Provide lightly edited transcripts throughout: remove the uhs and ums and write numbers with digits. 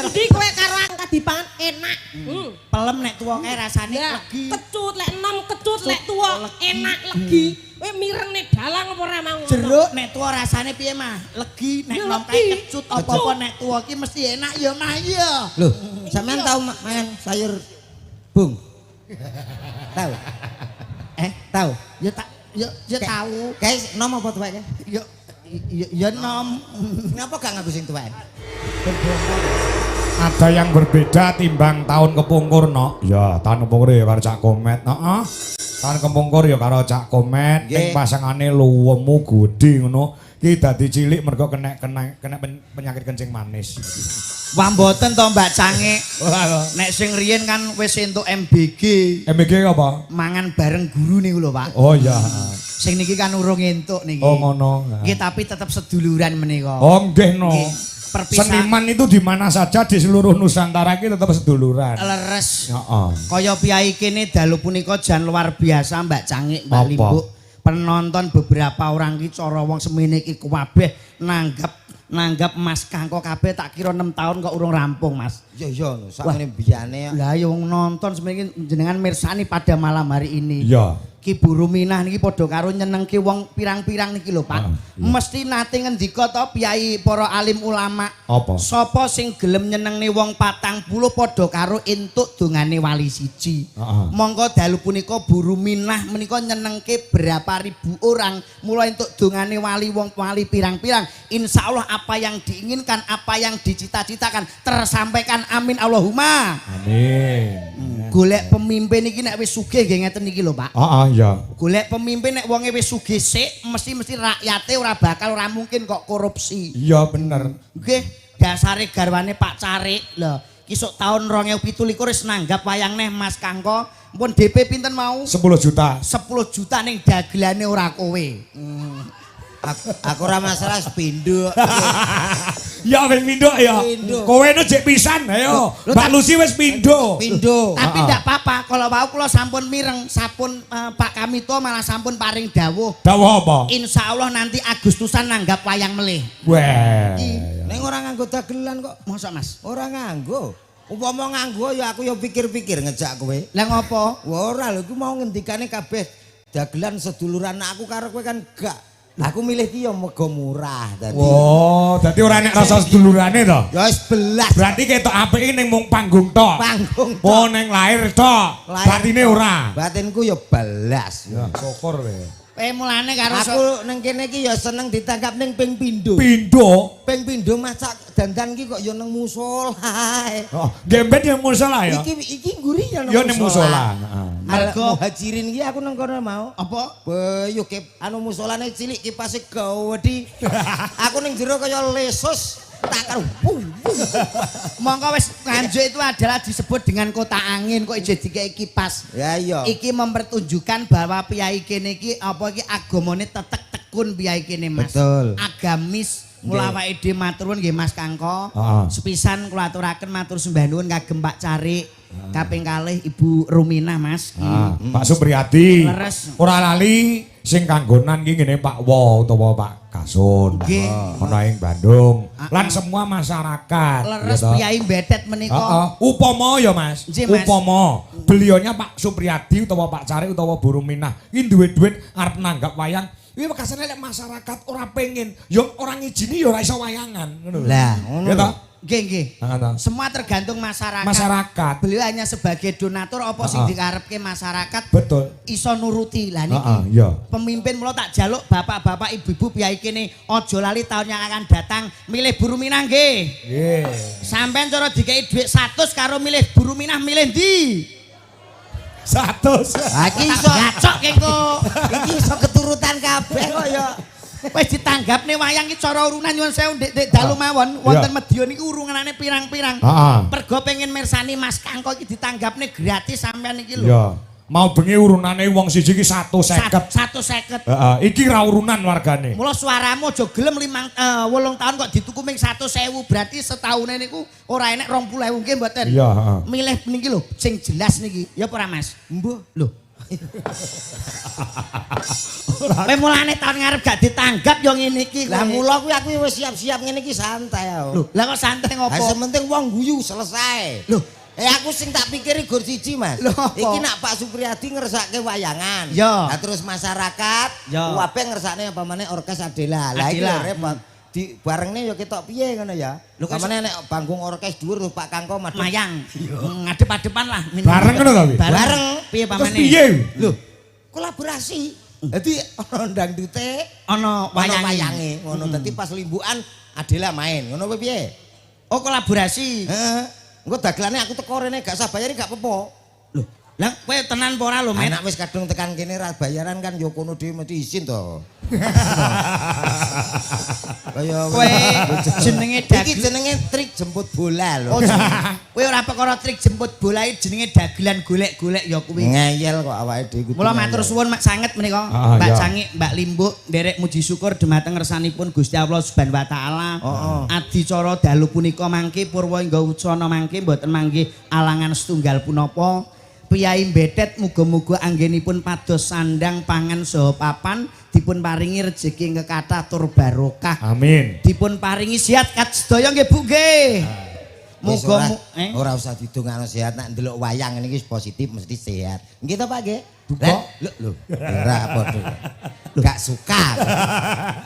Endi kowe karo angka dipangan enak. Pelem nek tuwa kae rasane legi. Kecut lek enom kecut lek tuwa enak legi. Kowe mirenge dalang apa ora mau? Jeruk nek tuwa rasane piye mah? Legi nek enom kae kecut apa-apa nek tuwa ki mesti enak ya mah ya. Loh, sampean tahu mangan sayur bung? Tahu? Tahu? Ya tak ya tahu. Guys, nom apa tuweke? Ya nom. Ngapa gak ngaku sing tuweke? Ada yang berbeda timbang tahun kepungkur no. Ya, tahun kepungkur ya karo Cak Komet. Heeh. Tahun kepungkur ya karo Cak Komet. Ning pasangane luwemu gede ngono. Ki dadi cilik mergo kena penyakit kencing manis. Wah mboten to Mbak Cange. Nek sing riyen kan wis entuk MBG. MBG apa? Mangan bareng guru niku lho, Pak. Oh iya. Sing niki kan urung entuk niki. Oh ngono. Nggih tapi tetep seduluran menika. Oh nggih no. Perpisahan seniman itu di mana saja di seluruh Nusantara kita tetap seduluran. Leres. Heeh. Kaya piyai kene dalu punika jan luar biasa Mbak Cange, Mbak Apa? Limbuk. Penonton beberapa orang ki cara wong semene iki kabeh nanggap Mas Kangko kabeh tak kira 6 tahun kok urung rampung, Mas. Iya lho, sakmene biyane. Lah ya wong nonton semene iki jenengan mirsani pada malam hari ini. Iya. Ki Bu Ruminah niki padha karo nyenengke wong pirang-pirang niki lho, Pak. Iya. Mesti nate ngendika to piyai para alim ulama. Apa? Sapa sing gelem nyenengne wong 40 padha karo entuk dongane wali siji. Monggo dalu punika Bu Ruminah menika nyenengke berapa ribu orang mulai entuk dongane wali wong wali pirang-pirang. Insyaallah apa yang diinginkan, apa yang dicita-citakan tersampaikan. Amin Allahumma. Amin. Golek pemimpin iki nek wis sugih nggih ngeten iki lho, Pak. Heeh iya. Golek pemimpin nek wonge wis sugih sik mesti rakyate ora bakal ora mungkin kok korupsi. Iya bener. Nggih, dasare garwane Pak Carik. Lho, ki sok taun 2017 wis nanggap wayang neh Mas Kangko. Mpun DP pinten mau? 10 juta. 10 juta ning dagelane ora kowe. Aku ora masalah sepindho. Ya wis pindho ya. Kowe no jek pisan ayo. Mbak Lucy wis pindho. Tapi ndak apa-apa kalau mau kula sampun mireng, sampun Pak Kamito malah sampun paring dawuh. Dawuh apa? Insyaallah nanti Agustusan nanggap wayang melih. Wah. Ning ora nganggo dagelan kok. Mosok Mas? Ora nganggo. Upama nganggo ya aku ya pikir-pikir ngejak kowe. Lah ngopo? Ora lho, iku mau ngendikane kabeh dagelan seduluran aku karo kowe kan gak. Aku milih ki ya mergo murah tadi. Oh, dadi ora nek rasa sedulurane to? Ya wis belas. Berarti ketok apike ning mung panggung tok. Panggung tok. Oh, ning lahir tok. Batine ora. Batinku ya belas. Ya, syukur we. Mulane karo Aku nang kene iki ya seneng ditangkap ning ping pindho. Pindho. Ping pindho masak dandan ki kok ya nang musola. Oh, gembet yang musola ya. Iki nguri ya nang Ya ning musola. Mergo muhajirin iki aku nang kono mau. Apa? Yo ke anu musolane cilik kipase gawedi. Aku ning jero kaya lesus. Tak karo. Mongko wis Nganjuk itu adalah disebut dengan kota angin kok ijo dikei kipas. Ya iya. Iki mempertunjukkan bahwa piyai kene iki apa iki agamane tetek tekun piyai kene Mas. Betul. Agamis. Mula awake dhewe matur nuwun nggih Mas Kangko. Sepisan kula aturaken matur sembah nuwun kagem Pak Carik. Kaping kalih Ibu Ruminah Mas. Pak Supriyadi. Leres. Ora lali sing kanggonan ki ngene Pak Wo utawa Pak Kasun. Ana ing Bandung. Lan semua masyarakat. Leres piyai betet menika. Upama ya Mas. Upama beliaunya Pak Supriyadi utawa Pak Carik utawa Bu Ruminah iki duwe duit arep nanggap wayang. Iki makasane lek masyarakat ora pengen, ya ora ngijini ya ora iso wayangan ngono. Lah, ngono. Ya toh? Nggih. Semua tergantung masyarakat. Masyarakat. Beliau hanya sebagai donatur apa sing dikarepke masyarakat. Betul. Iso nuruti. Lah niki. Iya. Pemimpin mulo tak jaluk bapak-bapak ibu-ibu piyai kene aja lali tahun yang akan datang milih Bu Ruminah nggih. Nggih. Sampeyan cara dikei dhuwit 100 karo milih Bu Ruminah milih ndi? 100. Iki iso gacok kengko. Iki iso keturutan kabeh kok ya. Wis ditanggapne wayang iki cara urunan nyuwun sewu ndek dalu mawon wonten Medion niku urunane pirang-pirang. Pergo pengen mirsani Mas Kangko iki ditanggapne gratis sampean iki lho. Iya. Mau bengi urunane wong siji iki 150. 150. Heeh, iki ra urunan wargane. Mula suaramu aja gelem 8 tahun kok dituku ming 100.000 berarti setahune niku ora enek 20.000 nggih mboten. Iya, heeh. Milih niki lho sing jelas niki. Ya ora Mas? Mbuh. Lho, Kowe mulane tahun ngarep gak ditanggap yo ngene iki. Lah mula kuwi aku wis siap-siap ngene iki santai ya. Lho, lah kok santai ngopo? Ha sementing wong guyu selesai. Lho, aku sing tak pikiri gur siji, Mas. Lho, apa? Iki nak Pak Supriyadi ngersake wayangan. Ya. Nah terus masyarakat Ya. kabeh ngersakne apa meneh orkes Adela. Lah iki lho Adela. repot. Di barengne ya ketok piye ngono ya. Lho, kok Pamane nek panggung orkes dhuwur Pak Kangko madhep. mayang. Ngadep-adepan lah. Bareng ngono to, Wi? Bareng. Piye Terus pamane? piye? Lho, kolaborasi. Dadi ana dangdute, Ana wayange ngono. Dadi pas limbukan Adela main. Ngono apa piye? Oh, kolaborasi. Heeh. Engko dagelane aku teko rene gak usah bayar gak apa-apa. Lho, lah kowe tenan apa ora lho, Met? Anak wis kadung tekan kene ra bayaran kan yo kono dhewe mesti izin to. Kaya Kowe jenenge iki jenenge trik jemput bola lho. Oh, kowe ora perkara trik jemput bola iki jenenge dagelan golek-golek ya kuwi. Ngeyel kok awake dhewe. Mula matur suwun Mak Sanget menika, Ah, Mbak iya. Sangi, Mbak Limbuk nderek muji syukur dhumateng ngersanipun Gusti Allah Subhanahu wa taala. Adicara dalu punika mangke purwa ingga ucana mangke mboten manggih alangan setunggal punapa. Piyai Mbetet muga-muga anggenipun pados sandang pangan saha papan dipun paringi rejeki ingkang kathah tur barokah. Amin. Dipun paringi sehat kat sedaya nggih Bu nggih. Muga ora usah didongakno sehat nek ndelok wayang ini wis positif mesti sehat. Nggih to Pak nggih? Lho, ora padha. Gak suka.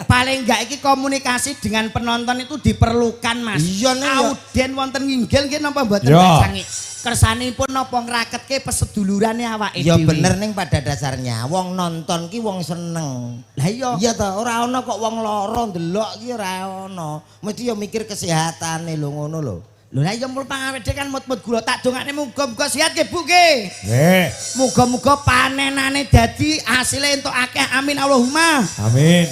paling enggak iki komunikasi dengan penonton itu diperlukan Mas. Iya, Nek, ya. Audien wonten nginggil nggih napa mboten Ya. Mbak Sangi? Kersanipun napa ngraketke pesedulurane awake Ya dhewe. bener ning pada dasarnya wong nonton ki wong seneng. Lah iya. Iya to, ora ana kok wong lara ndelok ki ora ana. Mesti ya mikir kesehatane lho ngono lho. Lho lah iya mul pangawede kan mut-mut gula tak dongakne muga-muga sehat nggih Bu nggih. Nggih. Muga-muga panenane dadi asile entuk akeh amin Allahumma. Amin.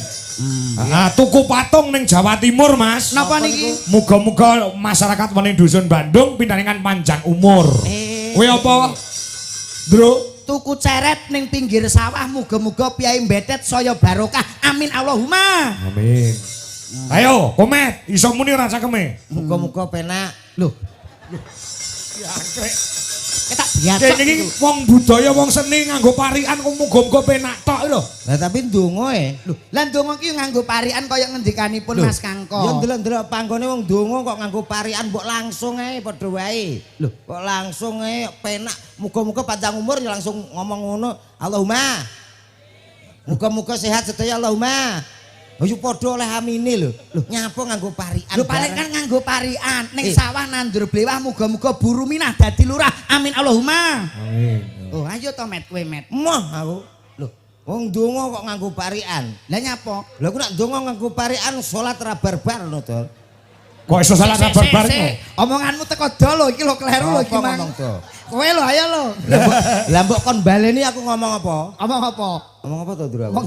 Tuku patung ning Jawa Timur, Mas. Napa niki? Muga-muga masyarakat wening dusun Bandung pinaringan panjang umur. Kowe apa? Bro, Tuku ceret ning pinggir sawah muga-muga Piyai Mbetet saya barokah. Amin Allahumma. amin. Ayo, Komet, iso muni ora cakeme? Muga-muga penak. Loh, ketak biasa. Kene iki wong budaya, wong seni nganggo parikan kok muga-muga penak tok lho. Lah tapi ndonga Lho, lah ndonga ki nganggo parikan kaya ngendikanipun Mas Kangko. Ya ndelok-ndelok panggone wong ndonga kok nganggo parikan mbok langsung ae padha wae. Lho, Kok langsung ae penak. Muga-muga panjang umur ya langsung ngomong ngono. Allahumma. Muga-muga sehat sedaya Allahumma. Ayo padha oleh amine lho. Lho nyapa nganggo parikan. lho paling kan nganggo parikan ning sawah nandur blewah muga-muga buru minah dadi lurah. Amin Allahumma. Amin. Oh, ayo to Met kowe Met. Moh aku. Lho, wong ndonga kok nganggo parikan. Lah nyapa? Lha aku nak ndonga nganggo parikan salat ra barbar ngono to. Kok iso salah Sik, kabar sik, bareng? sik. Omonganmu teko do lho iki lho kleru lho iki Apa Mang. ngomong to? Kowe lho ayo lho. Lah mbok kon baleni aku ngomong apa? Omong apa? Ngomong apa to, Dura? Omong.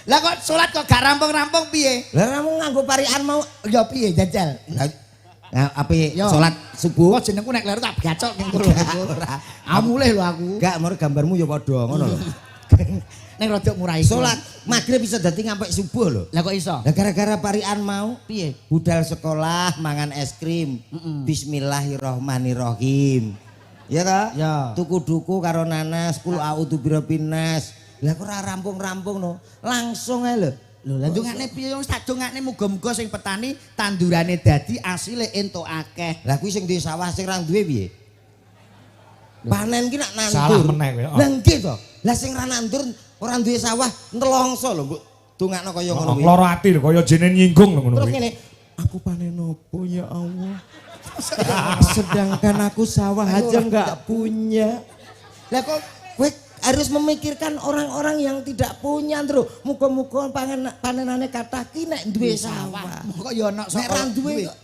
Lah kok salat kok gak rampung-rampung piye? Lah kamu nganggo parikan mau Ya piye jajal? Nah, api Yo. salat subuh. Oh jenengku nek kleru tak gacok ning kono. Amulih lho aku. Enggak, mau gambarmu ya padha ngono lho. Ning rada murah iki. Salat magrib bisa dadi ngampe subuh lho. Lah kok iso? Lah gara-gara parikan mau Piye? budal sekolah mangan es krim. Bismillahirrahmanirrahim. Ya ta? Ya. Tuku duku karo nanas, kul a'udzu birabbinas. Lah kok ora rampung-rampung no. Langsung ae lho. Lho lah dongakne piye wis tak dongakne muga-muga sing petani tandurane dadi asile entuk akeh. Lah kuwi sing duwe sawah sing ra duwe piye? Panen ki nak nandur. Salah meneh kowe. Lah nggih to. Lah sing ra nandur ora duwe sawah nelongso lho, Mbok. Dongakno kaya ngono kuwi. Loro ati lho kaya jene nyinggung lho ngono Terus kuwi. ngene, aku panen opo ya Allah? Sedangkan aku sawah aja enggak punya. Lah kok kowe harus memikirkan orang-orang yang tidak punya, Ndro. Muga-muga panenane kathah ki nek duwe sawah. Kok ya ana Nek ra duwe kok.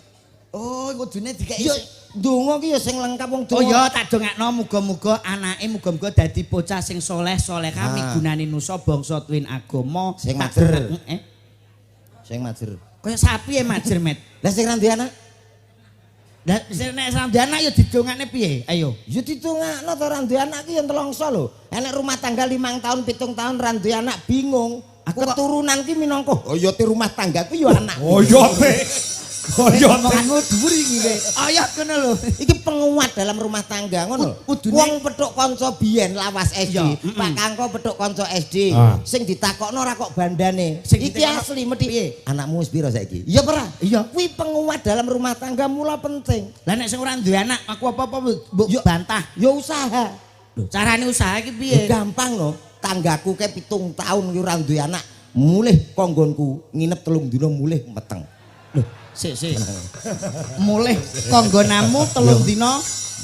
Oh, kudune dikeki. Ya ndonga ki ya sing lengkap wong Oh donga. ya tak dongakno muga-muga anake muga-muga dadi bocah sing soleh-soleh kami gunane nusa bangsa tuwin agama. Sing Tak majer. dongak- Sing majer. Kaya sapi ya majer Met. Lah sing ra duwe anak, Lah nek sampe anak ya didongakne piye? Ayo. ya ditungakno to ra duwe anak ki ya nelongso lho. Enek rumah tangga 5 tahun, 7 tahun ra duwe anak bingung. Aku kok- Keturunan ki minangka oh ya ti rumah tangga ku ya anak. Oh iya, Pe. Oh iya omonganmu dhuwur iki kowe. Ayat ngono lho. Iki penguat dalam rumah tangga ngono. Wong petuk kanca biyen lawas SD, Pak Kangko petuk kanca SD. Sing ditakokno ora kok bandane. Iki asli mesti piye? Anakmu wis pira saiki? Iya ora? Iya. Kuwi penguat dalam rumah tangga mula penting. Lah nek sing ora duwe anak, aku apa-apa mbok bantah. Ya usaha. Lho, carane usaha iki piye? Gampang lho. Tanggaku ke 7 tahun ki ora duwe anak. Mulih konggonku nginep 3 dina mulih meteng. Lho, sik. Mulih konggonamu 3 dina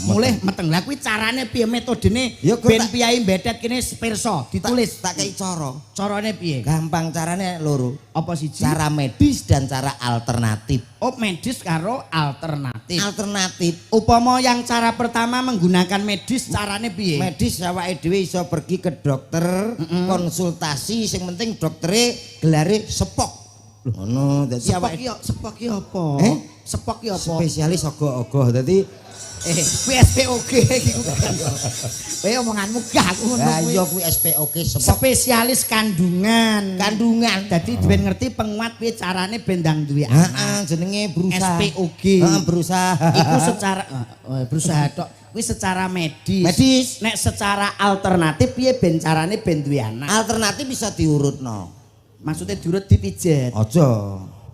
mulih meteng. Lah kuwi carane piye metodene ben piyai mbedet kene pirsa ditulis tak kei cara. Carane piye? Gampang carane loro. Apa siji? Cara medis dan cara alternatif. Oh, medis karo alternatif. Alternatif. Upama yang cara pertama menggunakan medis carane piye? Medis awake dhewe iso pergi ke dokter, konsultasi sing penting doktere gelare sepok. Ngono, dadi Sepok ki apa? Sepok ki apa? Spesialis ogoh-ogoh. Dadi kuwi SPOG iki kan. Kowe omonganmu gak aku ngono kuwi. Ya kuwi SPOG sepok. Spesialis kandungan. Dadi ben ngerti penguat piye carane ben ndang duwe anak. Heeh, jenenge berusaha. SPOG. Heeh, berusaha. Iku secara berusaha tok. Kuwi secara medis. Medis. Nek secara alternatif piye ben carane ben duwe anak? Alternatif bisa diurutno. Maksudnya diurut dipijet. Aja.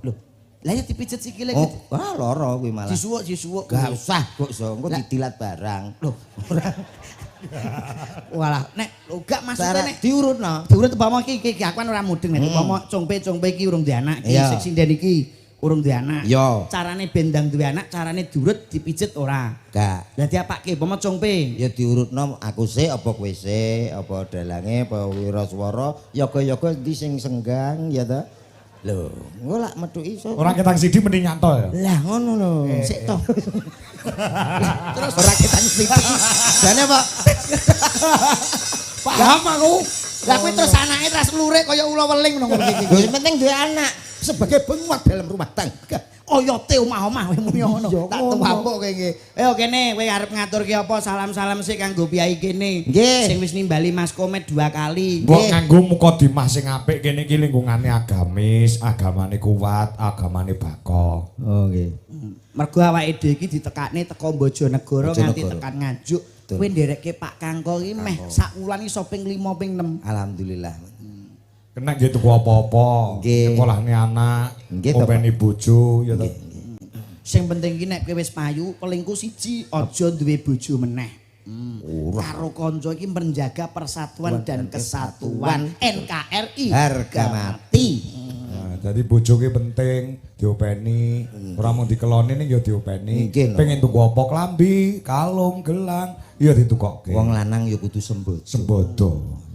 Loh, lah ya dipijet sikile Oh, gitu. wah lara kuwi malah. Disuwuk. Gak usah kok iso, engko didilat barang. Loh, ora. Walah, nek gak maksudnya nek diurutno. diurut umpama iki aku kan ora mudeng nek umpama congpe iki urung duwe anak, iki sing sinden iki urung duwe anak. Carane bendang duwe anak, carane diurut dipijet ora. Gak. Lah diapake umpama congpe. Ya diurutno aku sik apa kowe sik, apa dalange apa wiraswara, yoga-yoga ndi sing senggang ya ta. Lho, engko lak metu iso. Ora ketang sidi mending nyanto ya. Lah ngono lho. Sik to. Terus ora ketang sidi. Jane Pak. Paham aku. Lah kuwi terus anake terus lurik kaya ula weling ngono iki. Lho sing penting duwe anak sebagai penguat dalam rumah tangga. Oyote omah-omah kowe muni ngono. Tak tumpuk kowe iki. Ayo kene kowe arep ngaturke apa salam-salam sik kanggo piyai kene. Sing wis nimbali Mas Komet 2 kali. Mbok nganggo mukadimah sing apik kene iki lingkungane agamis, agamane kuat, agamane bako. Oh nggih. Mergo awake dhewe iki ditekakne teko Bojonegoro nganti tekan Nganjuk. Kowe nderekke Pak Kangko iki meh sak wulan iso ping 5 ping 6. Alhamdulillah. Kena nggih tuku apa-apa, sekolahne anak, openi bojo ya to. Sing penting iki nek kowe wis payu, pelingku siji aja duwe bojo meneh. Karo kanca iki menjaga persatuan dan kesatuan NKRI harga mati. Nah, jadi bojo ki penting diopeni, ora mung dikeloni ning ya diopeni. Pengen tuku apa klambi, kalung, gelang, ya ditukokke. Wong lanang ya kudu sembodo.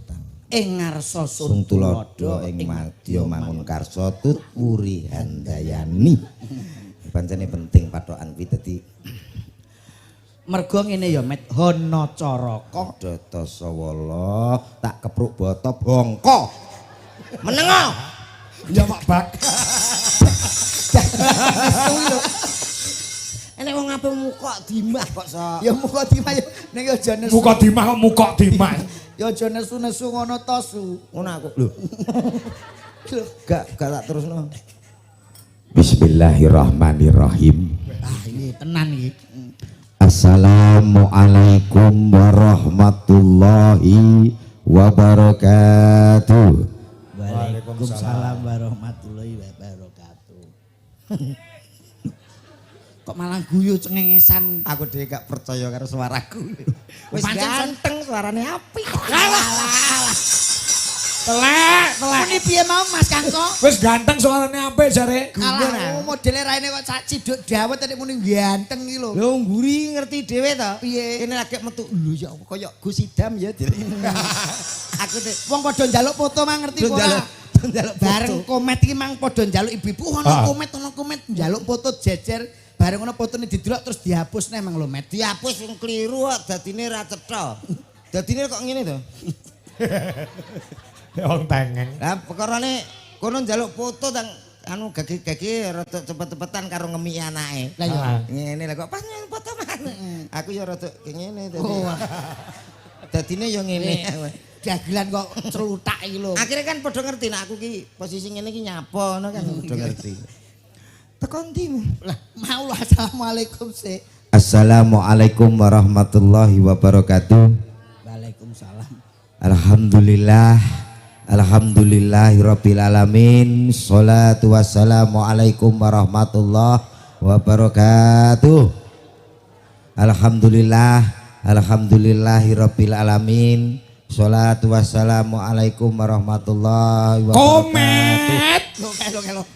Ing ngarsa Sung tulodo ing madya mangun karsa tut wuri handayani. Pancene penting patokan kuwi dadi mergo ngene ya Met Hana Caraka Data Sawala tak kepruk bata bangka. Menengo. Ya Mak Bak. Enek wong ape muka dimah kok sok. ya muka dimah ya ning aja nesu. Muka dimah kok muka dimah. Ya aja nesu-nesu ngono to su. Ngono aku lho. Gak tak terusno. Bismillahirrahmanirrahim. Ah ini tenan iki. Assalamualaikum warahmatullahi wabarakatuh. Waalaikumsalam warahmatullahi wabarakatuh. Kok malah guyu cengengesan. Aku dhewe gak percaya karo suaraku. Wis Pancen ganteng suarane apik. Telek. Ini piye mau Mas Kangko? Wis ganteng suarane apik jare. Alah modele raine kok sak ciduk dawet nek muni ganteng iki lho. Lho ngguri ngerti dhewe to. Piye? Kene lagi metu lho ya Allah kaya Gus Idam ya. Aku Wong padha njaluk foto mah ngerti kok. njaluk Bareng komet iki mang padha njaluk ibu-ibu ana komet njaluk foto jejer. Bareng ngono fotone didelok terus dihapus neh mang lho Met. dihapus wong kliru kok dadine ra cetha. Dadine kok ngene to. Wong tengeng. Lah perkarane kono njaluk foto tang anu gagi-gagi rada cepet-cepetan karo ngemiki anake. Lah ya. Ngene lah kok pas foto mana. Aku ya rada ngene dadi. Dadine ya ngene. Dagelan kok celutak iki lho. Akhirnya kan padha ngerti nek aku ki posisi ngene iki nyapa ngono kan padha ngerti. Teko ndi? Lah, mau lah assalamualaikum sih. Assalamualaikum warahmatullahi wabarakatuh. Waalaikumsalam. Alhamdulillah. Alhamdulillahirabbil alamin. Sholatu wassalamu alaikum warahmatullahi wabarakatuh. Alhamdulillah. Alhamdulillahirabbil alamin. Sholatu wassalamu alaikum warahmatullahi wabarakatuh. Komet. Lo.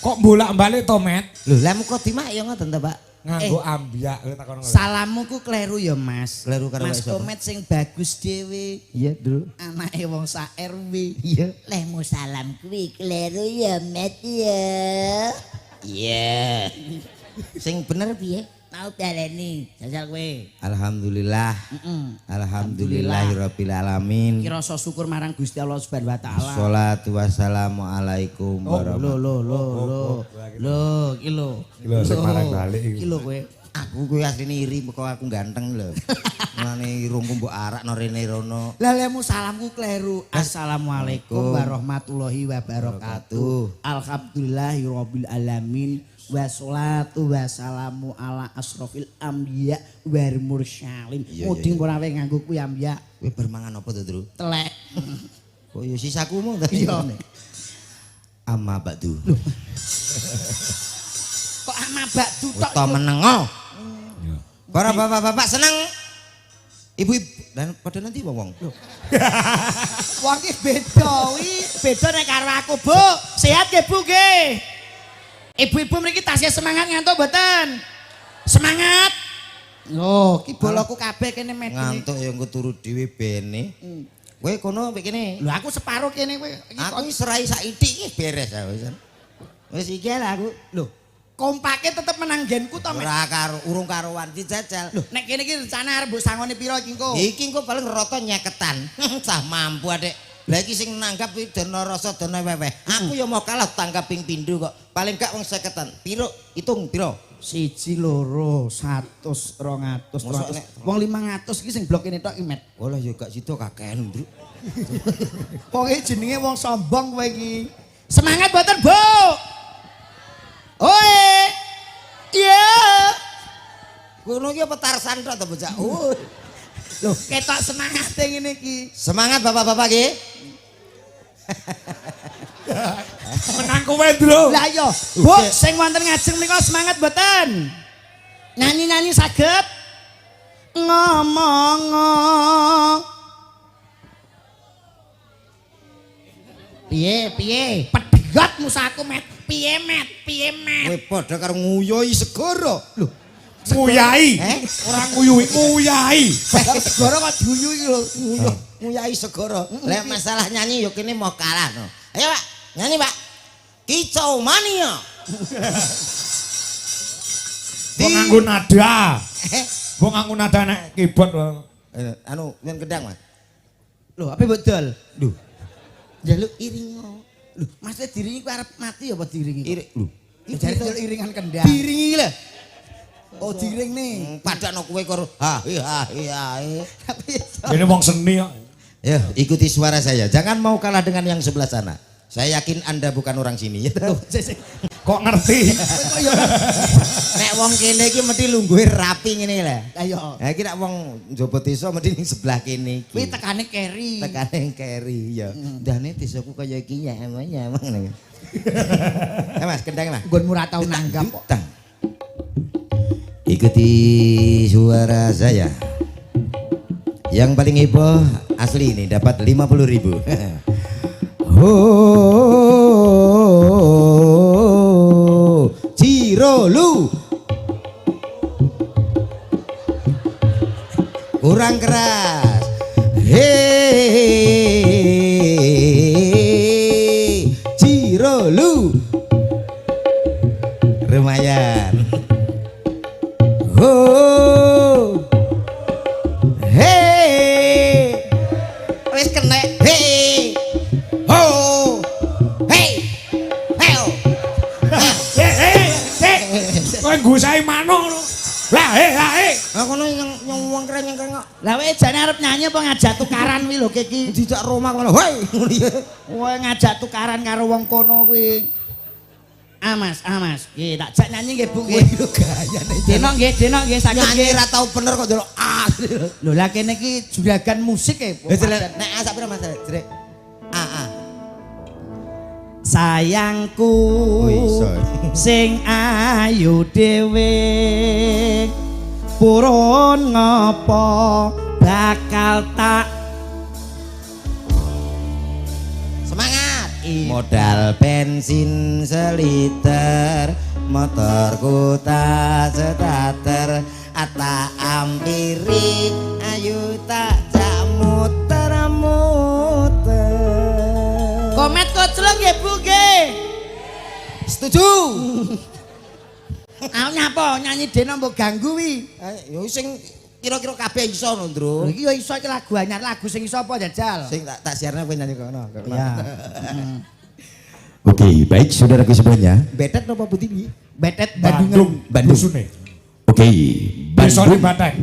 Kok bolak-balik to, Met? Lho, lah muka dimak ya ngoten ta, Pak? Nganggo ambiak takon ngono. Salammu ku kleru ya, Mas. Kleru karo Mas sapa? Komet sing bagus dhewe. Iya, Dul. Anake wong sak RW. Iya. Lehmu salam kuwi kleru ya, Met ya. Iya. Sing bener piye? Mau baleni, jajal kowe. Alhamdulillah. Alhamdulillahirabbil alamin. Kira rasa syukur marang Gusti Allah Subhanahu wa taala. Sholatu wassalamu alaikum warahmatullahi Lho, iki lho. Lho sing marang balik iki. Iki lho kowe. Aku kuwi asline iri kok aku ganteng lho. Mulane irungku mbok arakno rene rono. Lah lemu salamku kleru. Assalamualaikum warahmatullahi wabarakatuh. Alhamdulillahirabbil alamin. Wassalatu wassalamu ala asrofil anbiya wal mursalin. Muding ora wae nganggo kuwi anbiya. Kowe bermangan apa to, Tru? Telek. Kok ya sisaku mung tadi. Iya. Amma ba'du. Kok ama bakdu tok. Uta menengo. Para bapak-bapak seneng. Ibu-ibu dan pada nanti wong. Wong iki beda wi, beda nek karo aku, Bu. Sehat nggih, Bu nggih. Ibu-ibu mriki tasih semangat ngantuk mboten? Semangat. Loh, ki boloku kabeh kene medune. Ngantuk ya engko turu dhewe bene. Kowe kono mbek kene. Lho aku separo kene kowe. Aku wis serai sak itik iki beres aku wis. Wis iki lah aku. Lho, kompake tetep menang genku to, Mas. Ora karo urung karuan dijajal. Lho, nek kene iki rencana arep mbok sangone pira iki engko? Iki engko paling rata nyeketan. Cah mampu adek. Lah iki sing nanggap iki dana rasa dana weweh. Aku ya mau kalah tangkap ping pindho kok. Paling gak wong 50-an. Piro? Hitung piro? 1 2 100 200 300. Wong 500 iki sing blok kene tok iki, Met. Oh lah ya gak situ kakean, Bro. Pokoke jenenge wong sombong kowe iki. Semangat mboten, Bu? Oi. Iya. Kono iki apa Tarsan tok to bocah? Oh. Loh, ketok semangate ngene iki. Semangat bapak-bapak nggih. Menang kowe, Bro. Lah iya, Bu, sing wonten ngajeng menika semangat mboten? Nyanyi-nyanyi saged? Ngomong. Piye? Pedhot musaku, Met. Piye, Met? Kowe padha karo nguyoi segara. Lho, Nguyai. Ora nguyui, nguyai. Segara kok diuyu iki lho. nguyai segara. Lah masalah nyanyi ya kene mau kalah no. Ayo, Pak. Nyanyi, Pak. Kicau mania. Kok nganggo nada. Kok nganggo nada nek keyboard. Anu, yen gedang, Mas. Lho, apa betul? Lho. Jaluk iring. Lho, maksudnya diringi ku arep mati apa diringi? Iring. Lho. Jare jaluk iringan kendang. Diringi lho. Oh, diring nih. Padakno kowe karo ha. Ini wong seni kok. Ya, ikuti suara saya. Jangan mau kalah dengan yang sebelah sana. Saya yakin Anda bukan orang sini. Kok ngerti? Nek wong kene iki mesti lungguhe rapi ngene lho. Ayo. Ha iki nek wong njaba desa mesti ning sebelah kene iki. Kuwi tekane keri. Tekane keri ya. Ndane desaku kaya iki ya emang ngono. Mas, kendang lah. Nggonmu ora tau nanggap kok. Ikuti suara saya. Yang paling heboh asli ini dapat 50.000. Oh, Cirolu. Kurang keras. Hei, Cirolu. Lumayan. Oh, hey, wis kena, hey, oh, hey, heo, Kowe nggusahi manuk lho. Lah, aku nyong keren kok. Lah wae jane arep nyanyi apa ngajak tukaran kuwi lho iki. Dijak Roma ngono, hoi, ngono ya. Kowe ngajak tukaran karo wong kono kuwi. Mas. Nggih, tak jak nyanyi nggih Bu nggih. Yo gayane. Denok nggih saged Nyanyi nggih. ra tau bener kok ndelok Lho lah kene iki juragan musik e. Nek sak pira Mas Jrek? Sayangku iso. sing ayu dhewe purun ngopo bakal tak Semangat. Modal bensin seliter, motorku tak starter, ata ampiri ayu tak muter. Komet koclong ya Bu nggih. Setuju. Aku nyapa nyanyi dene mbok ganggu wi. Yo sing kira-kira kabeh iso lho, Ndro. Iki yo iso iki lagu anyar, lagu sing iso apa jajal? Sing tak siarne kowe nyanyi kono. Ya. Oke, baik saudaraku semuanya. Betet napa putih iki? Betet Bandung. Bandung. Dusune. Oke, Desane Bandung. Batek.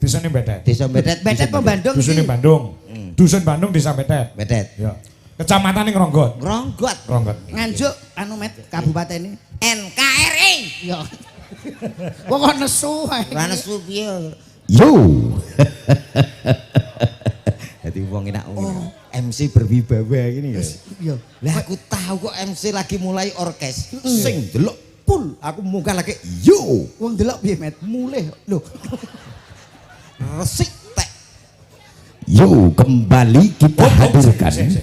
Desane Betet. Desa Betet. Betet apa Bandung Dusune iki? Bandung. Dusun Bandung Desa Betet. Betet. Ya. Kecamatan Ngronggot. Ronggot. Ronggot. Nganjuk anu Met kabupaten ini. NKRI. Yo. Wong kok nesu ae. Ra nesu piye? Yo. Dadi wong enak MC berwibawa gini ya. Yo. Lah aku tahu kok MC lagi mulai orkes. Sing delok pul, aku munggah lagi yo. Wong delok piye Met? Mulih lho. Resik tek. Yo, kembali kita hadirkan.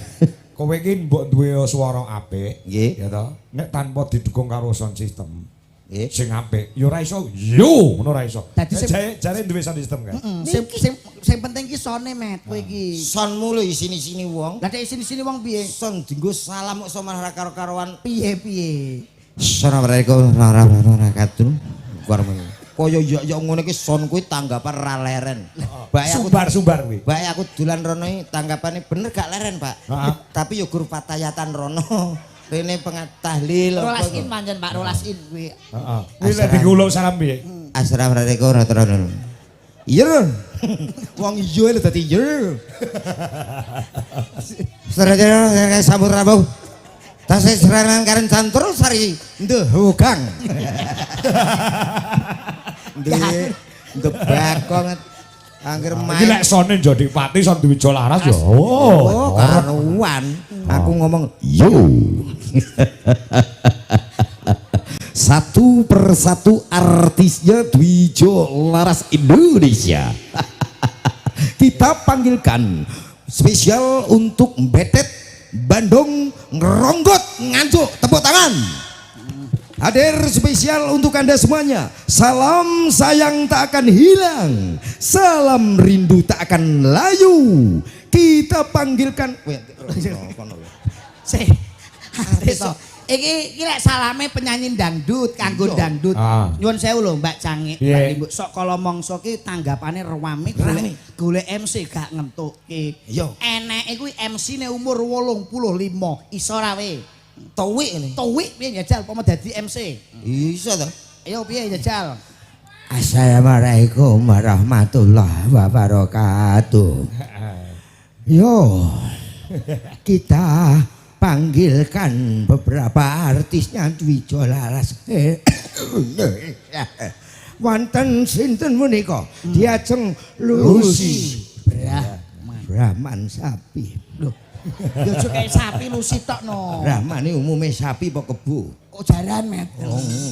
Kowe iki mbok duwe swara apik, Nggih. ya toh. Nek tanpa didukung karo sound system Nggih. sing apik, ya ora iso. Yo, ngono ora iso. Dadi sing- jare duwe sound system kan. Sing penting ki sone Met kowe iki. Sonmu lho sini-sini wong. Lah nek sini-sini wong piye? Son dinggo salam kok sama karo-karoan. Piye? Assalamualaikum warahmatullahi wabarakatuh. Kaya ya ngono iki son kuwi tanggapan ra leren. Bae aku Sumbar kuwi. bae aku dolan rono iki tanggapane bener gak leren, Pak. Heeh. Tapi ya guru patayatan rono. Rene tahlil Rolasin pancen Pak, rolasin kuwi. Heeh. Kuwi lek digulung salam piye? Assalamualaikum warahmatullahi wabarakatuh. Iya. Wong iya lho dadi iya. Saudara sambut rabu. Tasih serangan karen cantur sari ndehugang. Bakong angger Iki main. lek sone Jodi Pati son Dwijo Laras ya. Oh, karuan. Aku ngomong Yo. Satu persatu artisnya Dwijo Laras Indonesia. Kita panggilkan spesial untuk Betet Bandung Ngronggot Nganjuk, tepuk tangan. Hadir spesial untuk Anda semuanya. Salam sayang tak akan hilang, salam rindu tak akan layu. Kita panggilkan Sih. Iki lek salame penyanyi dangdut, kanggo dangdut. Nyuwun sewu lho Mbak Cangik. Piye? Mbak sok kala mangsa ki tanggapane rame golek MC gak ngentukke. Yo. Eneke kuwi MC-ne umur 85, iso ra we. Tuwik ini. Tuwik piye jajal apa dadi MC? Iso to. Ayo piye jajal? Assalamualaikum warahmatullahi wabarakatuh. Yo, kita panggilkan beberapa artisnya Dwijo Laras. Wonten sinten menika? Diajeng Lucy Brahman sapi. Loh. Ya aja kaya sapi Lucy tok no. Brahman iki umume sapi apa kebo? Kok jaran Met?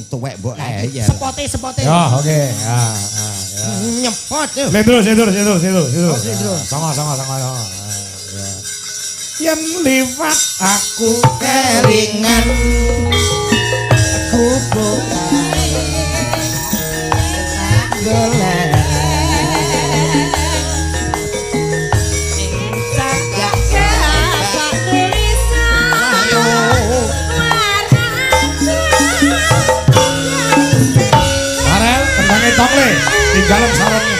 Tuwek mbok ya. Sepote. Ya, oke. Ya. Nyepot. Situ. Sama. Ya. Yen liwat aku Keringan kubuk golek Farel, tendangnya tokle, tinggalan sarangnya.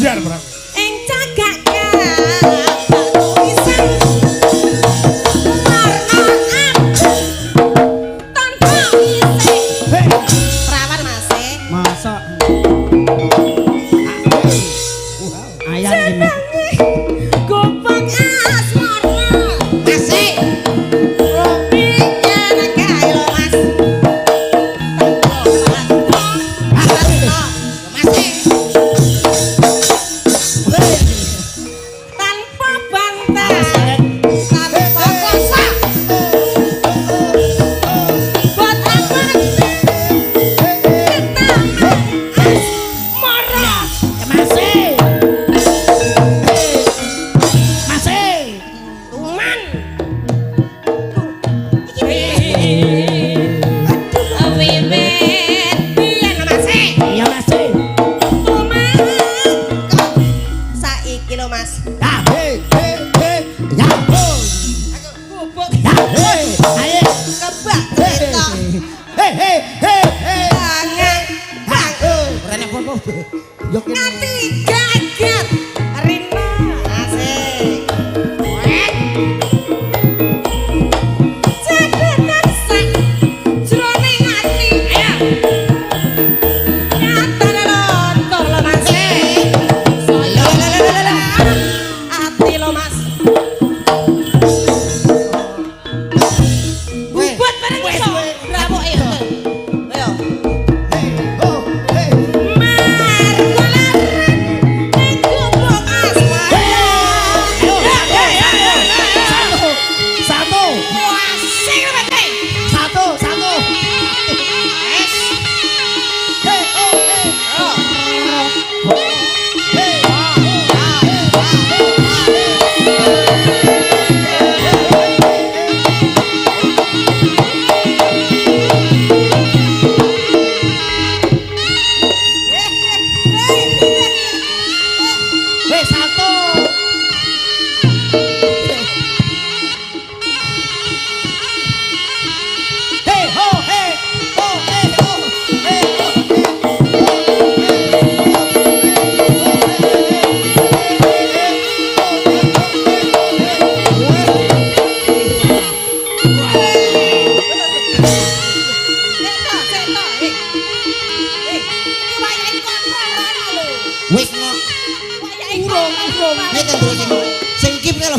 Biar berang. Ing cagak tulisan warna tanpa isi. Perawan Mas. Masa ayam gini. Gopeng asmara. Mas. Robinya nagae lo Mas. Tanpa bantal, tanpa kosa. Buat apa kita asmara? Tuman. Wiwit biyen Mas. Iya masih. Tuman. Saiki lho Mas. Ya. Bubuk Ayo. kebak cetok. Tangan bang. Rene foto. Yo kene. Ngati gagat. Rina asik. Wek. Jagat sak jroning ati. Ayo. Nyatane lontor lho Mas. Saya ati lho Mas. Bubut bareng iso. Bravo ayo. Ayo. Wis no. Nek ndro sing kip lho.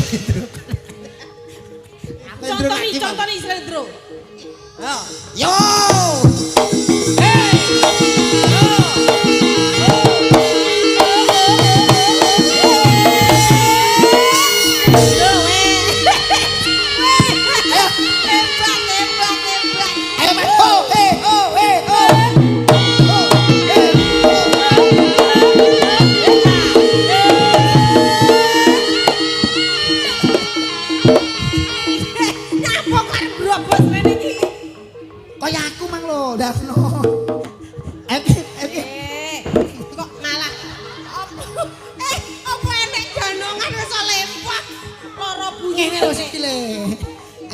Contoh nih Slendro. Yo. Ayo Mas. Nyapa kok brobos rene iki? Kaya aku mang lho, Davno. Kok malah apa enek janongan wis lempah lara bunyi Ngene lho sik le.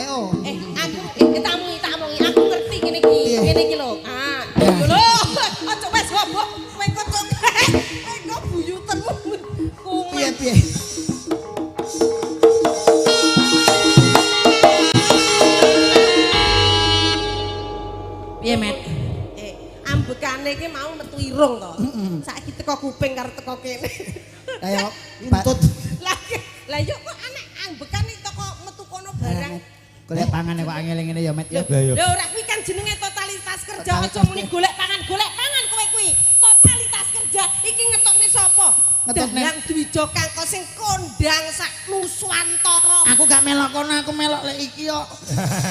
Ayo. aku tamungi aku ngerti ngene iki lho. Lho aja wis hobok kowe kocok. Kowe buyutenmu. Piye? Piye, Met? Ambekane iki mau metu irung to. Saiki teko kuping karo teko kene. Ayo, Untut. Lah yo kok anek ambekane teko metu kono barang. golek pangan kok angel ngene ya, Met ya. Lho ora kuwi kan jenenge totalitas kerja aja muni golek pangan kowe kuwi. Totalitas kerja iki ngetokne sapa? Ngetokne Dalang Dwijo Kangko sing kondang sak Nuswantara. Aku gak melok kono, aku melok lek iki yo.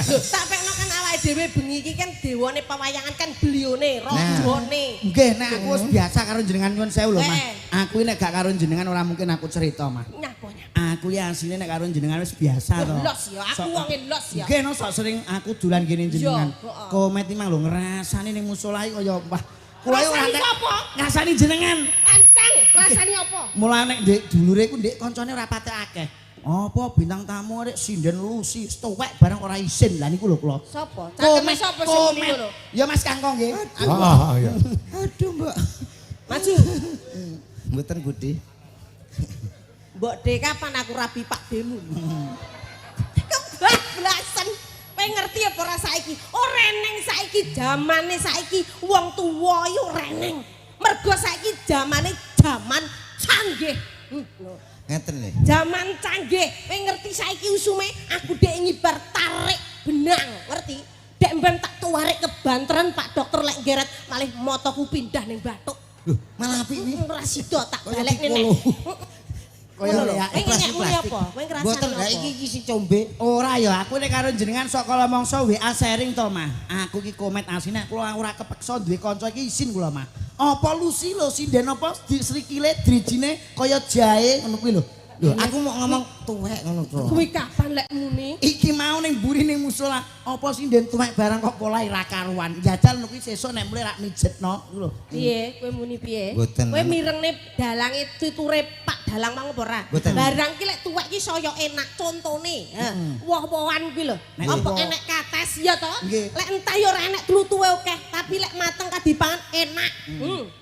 Lho, tak pekno kan awake dhewe bengi iki kan dewane pewayangan kan belione, rajane. Nggih, nek aku wis biasa karo jenengan nyuwun sewu lho, Mas. Aku nek gak karo jenengan ora mungkin aku cerita, Mas. Nyapa. Aku ya asline nek karo jenengan wis biasa to. Los ya, aku wonge los ya. Nggih, no sok sering aku dolan kene jenengan. Yo, heeh. Komet iki mang lho ngrasani ning musala iki kaya wah. Kula yo Rasani sapa? ngrasani jenengan. Ancang, rasane apa? Mulane nek ndek dulure ku ndek kancane ora patek akeh. Apa bintang tamu arek sinden lusi stowek barang ora isin. Lah niku lho kula. Sapa? Cangkeme sapa sing muni ngono? Ya Mas Kangkong nggih. Iya. Aduh, Mbak. Maju. Mboten Budi. Mbok De kapan aku rabi Pak Demu. Kebablasan. Kowe ngerti apa ora saiki? Oh reneng saiki zamane saiki wong tuwa yo reneng. Mergo saiki zamane zaman canggih. Ngeten lho. Zaman canggih. Kowe ngerti saiki usume aku dek ngibar tarik benang, ngerti? Dek mben tak tuwarik ke Banten Pak Dokter lek ngeret malih motoku pindah ning Batuk. Loh, malah apik iki. Ora sida tak balik nek. Kaya lho. ya Kowe apa? Kowe ngrasani Mboten apa? lha iki sing combe. ora ya aku nek karo jenengan sok kala mangsa WA sharing to mah. Aku iki komet asine kula ora kepeksa duwe kanca iki isin kula mah. Apa lusi lho sinden apa srikile drijine kaya jahe ngono kuwi lho. Lho aku mau ngomong tuwek ngono to. Kuwi kapan lek muni? Iki mau ning mburi ning musala apa sinden tuwek barang kok pola ra karuan. Jajal ngono kuwi sesuk nek mulai rak mijetno lho. Piye? Kowe muni piye? Mboten. Kowe mirengne dalange tuture Pak Dalang mang apa ora? Mboten. Barang ki lek tuwek ki saya enak contone. Woh-wohan kuwi lho. Nek Apa woh. enek kates ya to? Nggih. Lek entah ya ora enek tlutuhe akeh, tapi lek mateng kadipangan enak.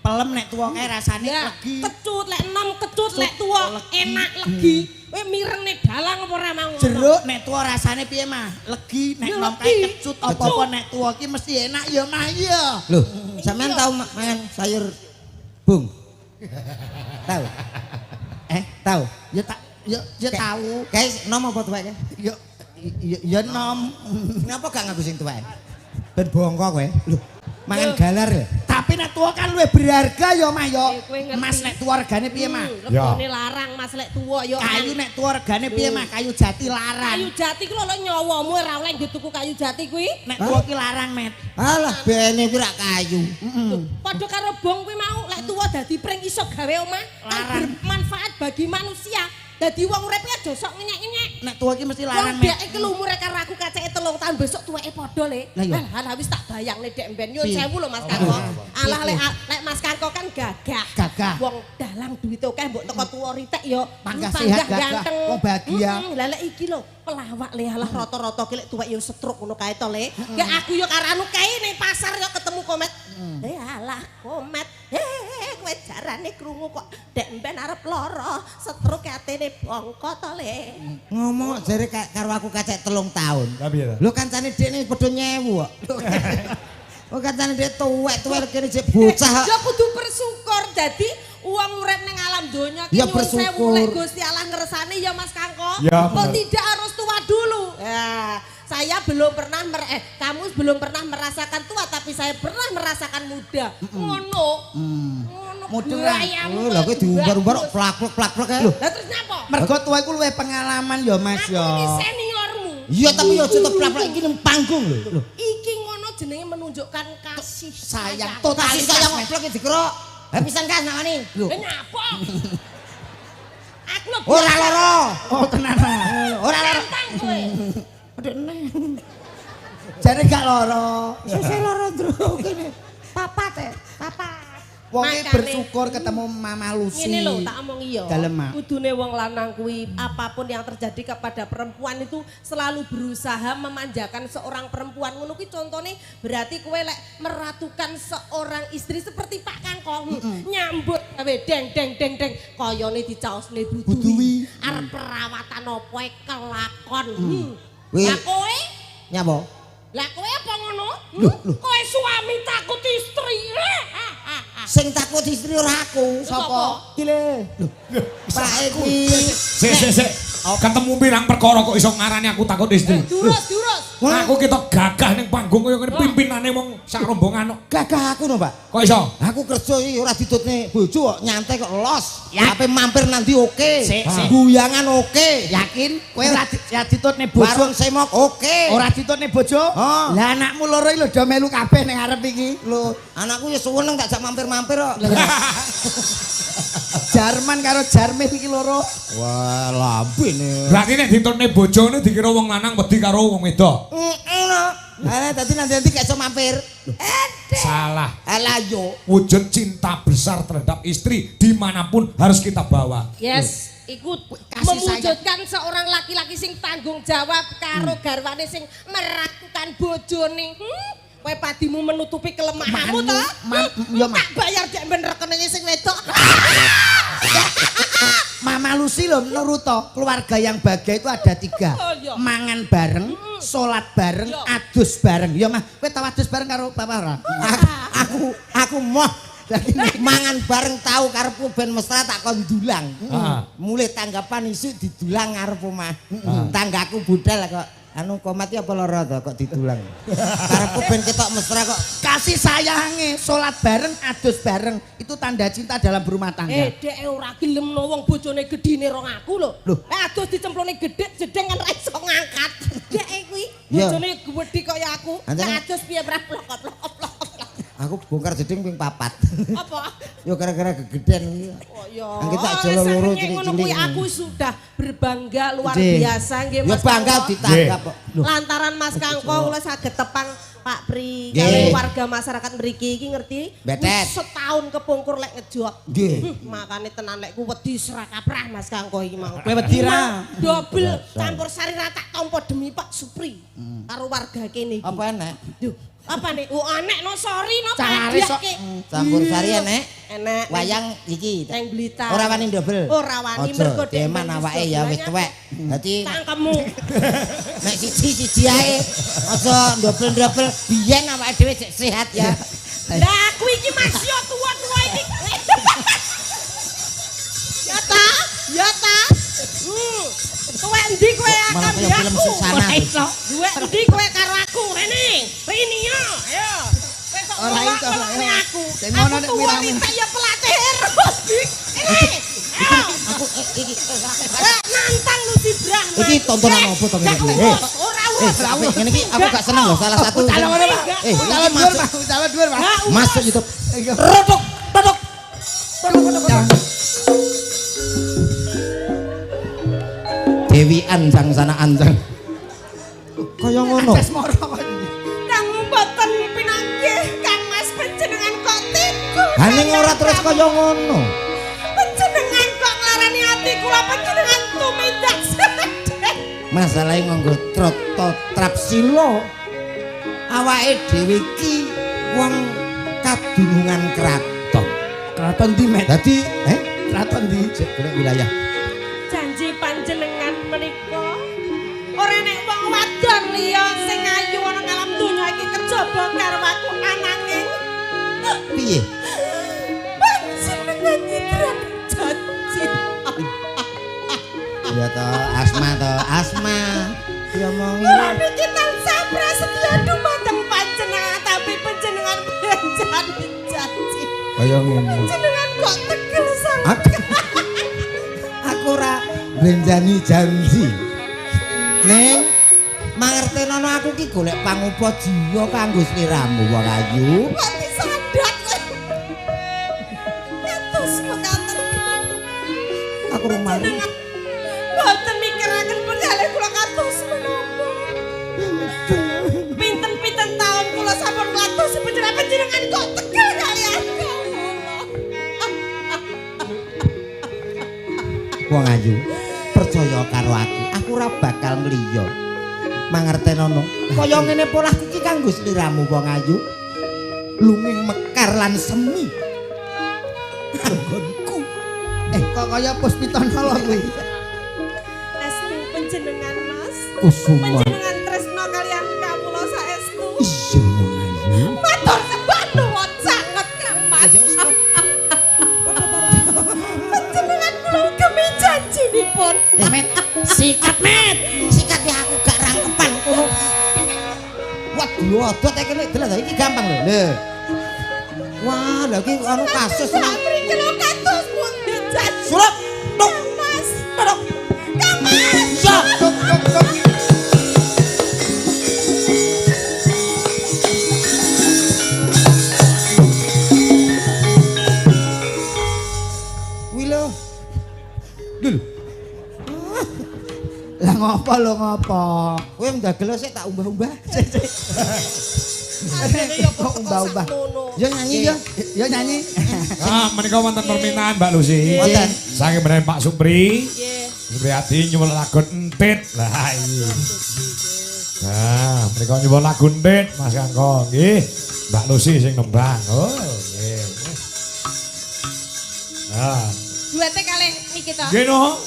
Pelem nek tuwa kae rasane Ya, legi. kecut lek enom kecut lek tuwa enak legi. Kowe mirengne dalang apa ora mau? Jeruk nek tuwa rasane piye mah? Legi nek Ya, nom legi. kae kecut apa-apa nek tuwa ki mesti enak ya mah ya. Loh, sampean tahu mangan sayur bung? Tahu? Tahu? Ya tak ya tahu. Guys, nom apa tuwek? Ya nom. Kenapa gak ngaku sing tuwek? Ben bongko kowe. Loh, mangan galar ya? Tapi nek tuwa kan luwih berharga ya mah ya. Kowe ngerti. Mas nek tuwa regane piye mah? Lebone larang Mas lek tuwa ya. Kayu nek tuwa regane piye mah? Kayu jati larang. Kayu jati ku lho nyawamu ora oleh nggo tuku kayu jati kuwi. Nek tuwa ki larang, Met. Alah, bene kuwi rak kayu. Padha karo bong kuwi mau lek tuwa dadi pring iso gawe omah, kan bermanfaat bagi manusia. Dadi wong urip aja sok ngenyek-nyenyek. Nek tuwa ki mesti Wong larang, dek Met. iki lho umure karo aku kaceke 3 tahun besok tuweke padha le. Lah iya. Alah wis tak bayangne dek mben nyun Piye? sewu lho Mas Karko. Alah lek Mas Karko kan gagah. Gagah. Wong dalang duwite akeh mbok teko tuwa ritek ya Panggah sehat, gagah. ganteng. Wong bahagia. Lah lek iki lho pelawak le alah rata-rata ki lek tuwek ya setruk ngono kae to le. Ya aku ya karo anu kae ning pasar ya ketemu komet. Alah komet. Kowe jarane krungu kok dek mben arep lara, setruk atene bongko to le. Ngomong jare karo aku kacek 3 tahun. Lah piye ta? Lho kancane dekne padha nyewu kok. Oh kancane dek tuwek kene jek bocah. Ya kudu bersyukur jadi uang urip ning alam donya ki Ya, nyuwun sewu bersyukur. lek Gusti Allah ngersani ya Mas Kangko. Ya, Kok benar. tidak harus tua dulu. Ya, saya belum pernah kamu belum pernah merasakan tua tapi saya pernah merasakan muda. Ngono. Ngono. Muda. Oh, lha kowe diumbar-umbar kok plak-plak kae. Lho, Lah terus nyapa? Mergo tuwa iku luwih pengalaman ya, Mas Aku ya. ini seniormu. iya tapi yo aja plak-plak iki ning panggung lho. Iki ngono jenenge menunjukkan kasih Sayang. Kasih Totalitas, sayang Met. plak dikira. Ha pisan kas nangani. Lho, Lah nyapa? Aku lho ora lara. Oh, tenan. Ora lara. tantang kowe. Jare gak lara. Sesuk lara ndro kene. Papat e, papat. Wong Makane. bersyukur ketemu Mama Lucy. Ngene lho tak omong iya. Dalem, Mak. Kudune wong lanang kuwi apapun yang terjadi kepada perempuan itu selalu berusaha memanjakan seorang perempuan. Ngono kuwi contone berarti kowe lek meratukan seorang istri seperti Pak Kangkong nyambut gawe deng deng deng deng kayane dicaosne Butuwi. butuwi. Arep perawatan opo e kelakon. Wih. Lah kowe? Nyapa? Lah kowe apa ngono? Kowe suami takut istri. Sing takut istri ora aku. Sapa? Kile. Pak iki. Sik. Ketemu pirang perkara kok iso ngarani aku takut istri. Durus. Aku kita gagah ning panggung kaya ngene pimpinane wong sak rombongan kok. Gagah aku no, Pak. Kok iso? Aku kerja iki ora ditutne bojo kok nyantai kok los. Tapi mampir nanti oke. Sik. Guyangan oke. Yakin kowe ora ditutne bojo? Warung semok oke. Ora ditutne bojo? Oh. Lah anakmu loro iki lho do melu kabeh ning arep iki. Lho, anakku ya seneng tak jak mampir-mampir kok. Jerman karo Jarmeh iki loro. Wah, lambene. Berarti nek ditutne bojone dikira wong lanang wedi karo wong wedok. Heeh, dadi nanti gak iso mampir. Salah. Alah yo. Wujud cinta besar terhadap istri dimanapun harus kita bawa. Yes, ikut Kasih mewujudkan seorang laki-laki sing tanggung jawab karo garwane sing meratukan bojone. Kowe padimu menutupi kelemahanmu to? Ya, Mak. Tak bayar dek ben rekeningnya sing wedok. sangsi loh Nuruto. Keluarga yang bahagia itu ada 3. Oh, iya. Mangan bareng, sholat bareng, Iya. adus bareng. Ya mah, kowe tau adus bareng karo bapak ora? Aku moh mangan bareng tahu karepku ben mesra tak kon dulang. Mulai tanggapan isuk didulang ngarep omah. Tanggaku budal kok anu komati apa lara to kok didulang. Karepku ben ketok mesra kok. Kasih sayange, sholat bareng, adus bareng. Itu tanda cinta dalam berumah tangga. Dek ora gelem no wong bojone gedine rong aku lho. Loh. Adus dicemplone gedhe jedeng kan ra iso ngangkat. Dek kuwi Iya. bojone gedhe kaya aku. Antene- Adus piye plok. Aku bongkar jeding ping 4. Apa? Yo gara-gara gegeden iki. Oh iya. Angke tak jolo loro Ngono cilik-cilik. kuwi aku sudah berbangga luar Nggih. biasa nggih Ya Mas. bangga Kangkong. ditanggap kok. Lantaran Mas Kangkong kula saged tepang Pak Pri Nggih. kalian warga masyarakat mriki iki ngerti Betet. wis setahun kepungkur lek ngejok. Nggih. Makane tenan lek ku wedi serak kaprah Mas Kangkong iki mang. Kowe wedi ra? Dobel campur sari rata tampa demi Pak Supri karo warga kene iki. Apa enek? Duh, apa nih? Oh anek no sorry no Cari sok. Campur sari enek. Enek. Wayang iki. Neng Blitar. Ora wani ndobel. Ora wani Ojo, mergo dek deman wis awake ya wis dobelnya tuwek. Dadi cangkemmu. nek siji ae aja ndobel-ndobel biyen awake dhewe cek sehat ya. Lah aku iki masih tua-tua iki. Ya ta? Ya ta? Kowe endi kowe Malah akan kaya film Susana. Duwe endi kowe karo aku? Rene. Rini yo. Ayo. Kowe kok Ora iso, ngomong ora iso. aku. Sing ngono nek Aku wirang- wanita ya pelatih eros. Ini. Ayo. Aku iki Nantang lu si Brah. Iki tontonan apa to ngene iki? Ora urus. Tapi ngene iki aku gak seneng loh salah satu. Ucala ngono, Pak. Eh, Ucala iki dhuwur, masuk Pak. Ucala dhuwur, Pak. masuk YouTube. Iya. Rodok, rodok. Dewi Anjang sana Anjang. Kaya ngono. Jas moro kok. Kang mboten pinanggih Kang Mas panjenengan kok tiku. Haning ora terus kaya ngono. Panjenengan kok nglarani ati kula panjenengan tumindak sedek. Masalahe nganggo trap silo. Awake dhewe iki wong kadunungan kraton. Kraton di Met. Dadi, Kraton di golek wilayah. Janji panjenengan menika ora nek wong wadon liya sing ayu ana ngalam donya iki kejaba karo aku ananging Piye? panjenengan nyidran janji. Ya to, asma. Diomongi. Kula niki tansah prasetya dumateng panjenengan tapi panjenengan janji. Kaya ngene. Panjenengan kok tegel sang. Aku ora blenjani janji. Ning mangertenono aku ki golek pangupa jiwa kanggo sliramu wong ayu. Kok disadat kok. Kados mekaten. Aku rumah. Mboten mikiraken perkara kula kados menapa. Pinten-pinten taun kula sampun nglatos panjenengan kok tegel kalian kula. Wong ayu, percaya karo aku ora bakal mliya. Mangertenono. Kaya ngene polahku iki kanggo sliramu wong ayu. Lunging mekar lan semi. Anggonku. kok kaya Puspitanala kuwi. Estu panjenengan Mas. Kusuma. Panjenengan tresno kalian kawula saestu. Iya wong ayu. Matur sembah nuwun sanget Kang Mas. Panjenengan kula kami janjinipun. Met, sikat met. Sikat ya aku gak rangkepan kono. Waduh, odot iki lek delok iki gampang lho. Lho. Wah, lha iki anu kasus nang Mriki lho kados pun janji. surat. Tok. Mas. Tok. Kang Mas. Ya. Wilo. Dul. Lah ngopo lho ngopo? Kowe ndagel sik tak umbah-umbah. Kok umbah-umbah. Ya nyanyi ya. Ya nyanyi. Ah, menika wonten permintaan Mbak Lucy. Wonten. Saking menawi Pak Supri. Nggih. Supriyadi nyuwun lagu entit. Lah iya. Nah, menika nyuwun lagu entit Mas Kangkong nggih. Mbak Lucy sing nembang. Oh, nggih. Nah, Duete kalih Nikita. nggih no.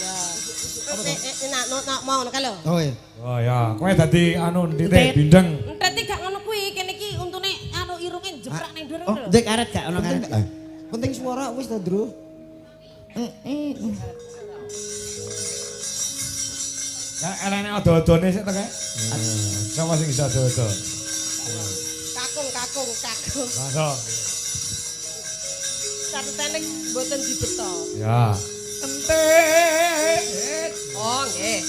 Nak mau ngono kae lho. Oh iya. Oh ya, kowe dadi anu ndite bindeng. Entet gak ngono kuwi, kene iki untune anu irunge jeprak ning dhuwur Oh, lho. dek karet gak ono karet. Penting suara wis to, Bro. Ya elene odo-odone sik to kae. Sapa sing iso odo-odo? Kakung. Langsung. Satu tenek mboten dibeto. Ya. Oh, nggih.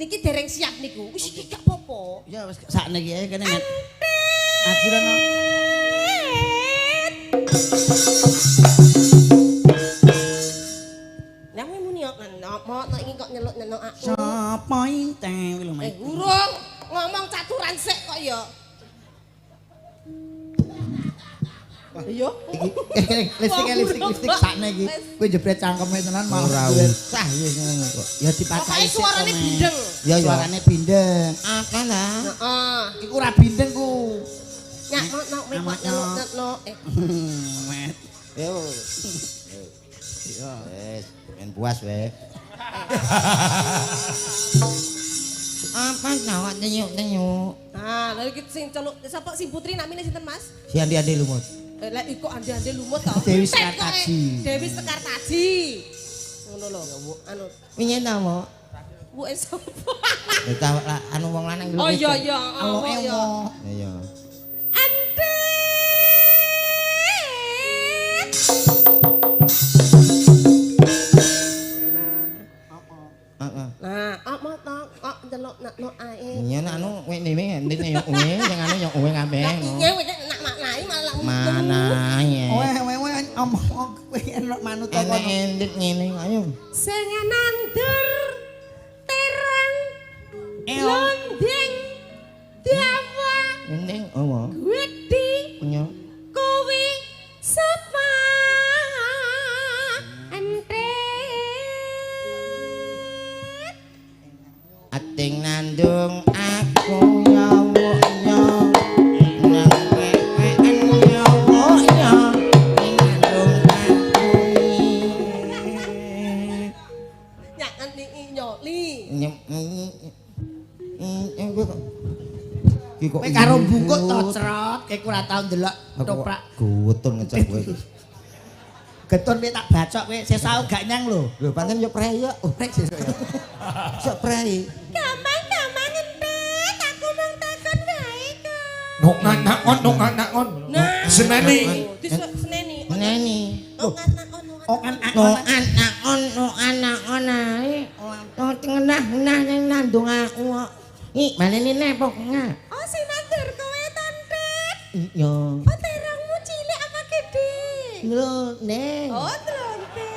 Niki dereng siap niku. Wis iki gak apa-apa. Ya wis sakniki ae kene net. Ajuran. Lah muni kok mau iki kok nyeluk-nyeluk aku. Sapa inte lho, Mas. Urung ngomong caturan sik kok ya. Iya. Lipstik sakne iki. Kowe jebret cangkeme tenan malah Sah wis ngono kok. ya dipacai Pokoknya suarane bindeng. Ya ya. Suarane bindeng. Akan lah. Heeh. Iku ora bindeng ku. Nyak mau nyeluk-nyeluk. Met. Yo. Wes, men puas we. Apa nawak tenyuk-tenyuk. Ah, lha iki sing celuk sapa si Putri namine sinten Mas? Si Andi-andi lumut. Lah iku ande-ande lumut to. Dewi Sekartaji. Dewi Sekartaji. Ngono lho. Anu, Winyen ta, Mo? Bu sapa? Anu wong lanang lho. Oh iya iya, Oh, oh iya. Ya ya. Ande. Heeh. Nah, apa to? Kok delok no ae. Iya nak anu wek dhewe ndek yo uwe sing anu yo uwe kabeh. Iya wek nak maknai malah Mana ya. Wewe omong kowe enak manut Enak kono. endek ngene ayo. sing nandur terang londeng dawa Endeng apa? wedi Nyo. kowe sapa ente Ating nandung aku nyawo-nyo nang wewean nyawo-nyo ing nandung aku nyangan iki nyoli Kowe karo bungkuk to crot, kowe ora tau ndelok toprak. gutun ngecek kowe. Getun kowe tak bacok kowe sesau gak nyang lho. Lho pancen yo preyok. Oh, rek sesuk ya. Sok prei. gampang entet aku mung takon wae kok Nuk nakon. Seneni. diseneni Neni. Okan No anak-on ae. Oh tengah ning nandung aku. Ih, manene nepok nga. oh sinandur kowe tontet Yo. oh terangmu cilik apa gede Lho, Neng. oh tontet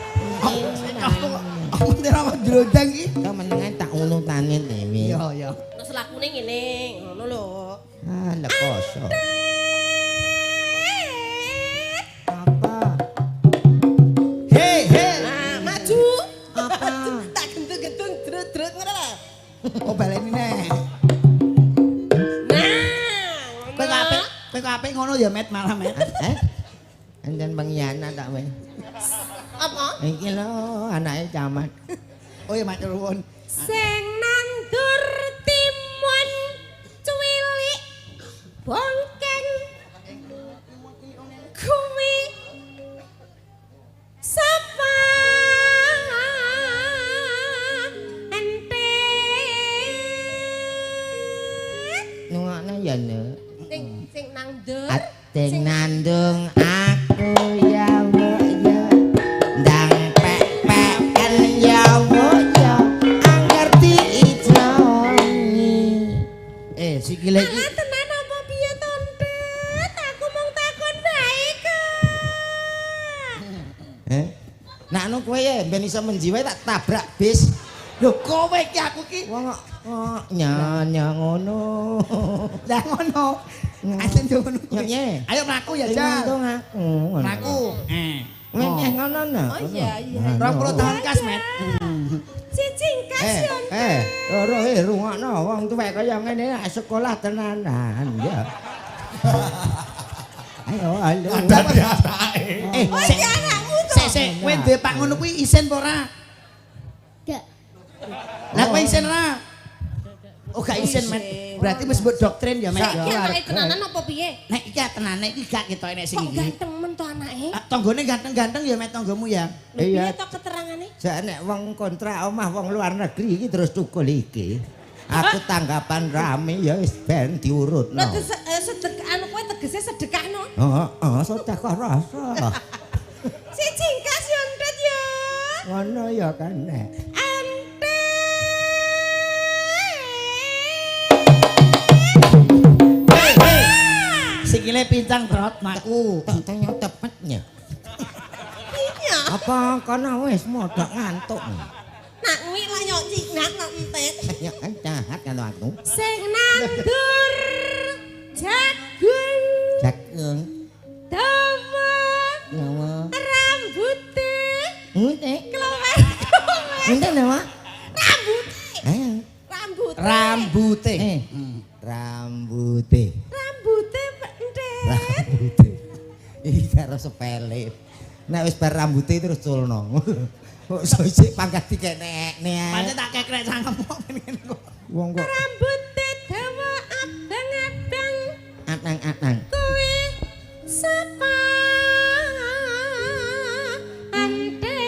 Aku ora ndrodang iki. Kau menengan tak unutane Dewi. Yo yo. terus lakune ngene ngono lho Ah, lekoso. Apa? Hei, hei. nah maju Apa? tak gendung-gendung drut-drut ngono lho Oh baleni neh. nah Kowe apik ngono ya Met malah Met. Anjen pengkhianat tak weh. apa Iki lho anake camat. Oh ya matur nuwun. sing nandur timun cuwilik bongkeng kuwi sapa ente Nungakne ya ne. sing nandur Ating nandung aku ya wo ya. Ndang pek-peken ya wo ya. Angerti ijoni. Sikile iki Alah tenan apa piye tontet aku mung takon wae kok Nak anu kowe ya ben iso menjiwai tak tabrak bis. lho kowe iki aku iki. Wong nyanya ngono. Lah ngono. Asen ngono. Nye. Ayo mlaku ya, Sing Jal. nandung aku. Mlaku. Ngene ngono nah. oh iya iya 20 tahun kas Met. cicing kasihan Loro rungokno wong tuwek kaya ngene sekolah tenanan ya. Ayo. Dadi anake. Sik. Sik, kowe duwe Pak ngono kuwi isin apa ora? gak Lah kowe isin ora? Oh gak isin, Met. Berarti wis mbok doktrin ya, Met. Saiki anake tenanan apa piye? Nek iki tenane iki gak ketok nek sing Kok iki. ganteng men to anake? Tanggane ganteng-ganteng ya Met tanggamu ya. Piye to keterangane? Jak nek wong kontrak omah wong luar negeri iki terus tukul iki. Aku tanggapan rame ya wis ben diurutno. Lha sedekah anu kowe tegese sedekahno. Heeh, sedekah rasa. Siji kas yo ndet ya. Ngono ya kan nek. Sikile pincang trot maku. Tanya tepetnya. Iya. Apa kono wis modok ngantuk. Nak kuwi lah yo ciknak kok entet. Ya kan jahat kalau aku. Sing nandur jagung Jagung. dawa Nyawa. rambuté Ngene. keluar. Ngene nama. Rambuté. Rambut. Rambute. Rambute. Rambute entet. Rambute. Iki karo sepele. Nek wis bar rambute terus culno. Kok iso isik pangkat dikenek-nek. Pancen tak kekrek sangemu ngene kok. Wong kok Rambute dawa abang-abang. atang-atang. Kowe sapa? Ante.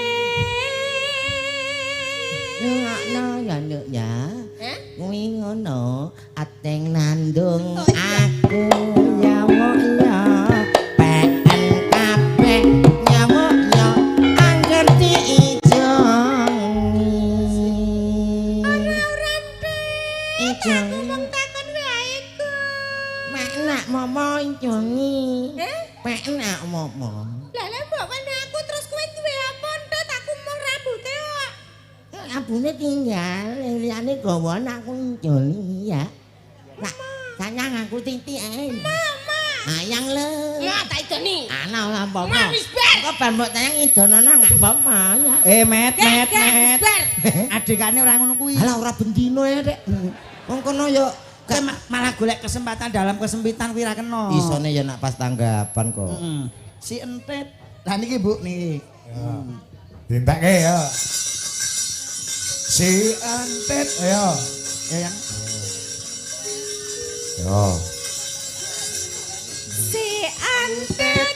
Ngono ya nduk ya. Eh? Kuwi ngono, ateng nandung aku nyawa ya. Peken kabeh nyawa ya. Angger diijo. Ora ente. Ijo. Wong takon wae iku. Mek nak momo ijongi. Eh? Mek nak momo. Lah lha mbok kene aku terus kowe duwe apa ndut aku mung rambute kok. Abune tinggal, liyane gawa aku njoni ya. Nak sayang aku titik ae. Mama. Ayang le. Nah, tak idoni. Ana ora apa-apa. Nah, wis bar. Kok ben mbok tayang idonono gak apa-apa ya. Met. Wis bar. Adikane ora ngono kuwi. Halah ora bendino ya, Dek. Wong kono yo Kowe malah golek kesempatan dalam kesempitan kuwi ra kena. isone ya nak pas tanggapan kok. Si entet. Lah niki Bu niki. Dintekke ya. Si antet ayo. Ya yang Yo. Si antet.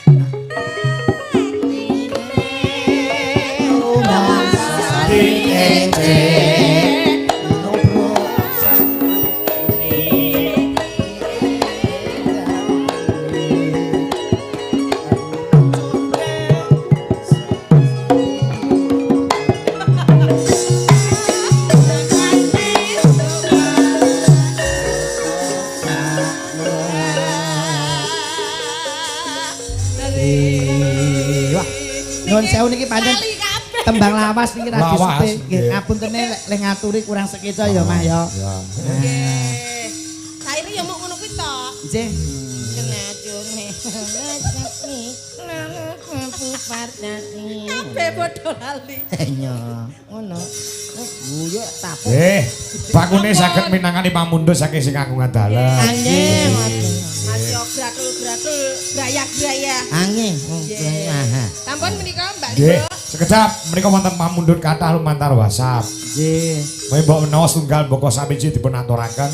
Nuwun sewu niki pancen Kali kabeh. tembang lawas niki ra Lawas, disete. Nggih, nggih. ngapuntene lek ngaturi kurang sekeca ya Mah ya. Ya. Nggih. Saire ya mau ngono kuwi to. Nggih. Kenajune. Kabeh padha lali. Iya, ngono. Guyu tapu. Bakune saged minangkani pamundhut saking sing kagungan dalan. Aneh. Masih gratul-gratul gaya-gaya. Angin. Aha. Sampun menika Mbak Nggih, Libo. sekedap menika wonten pamundhut kathah lumantar WhatsApp. Nggih. Mbok menawa setunggal mboko samiji dipun aturaken.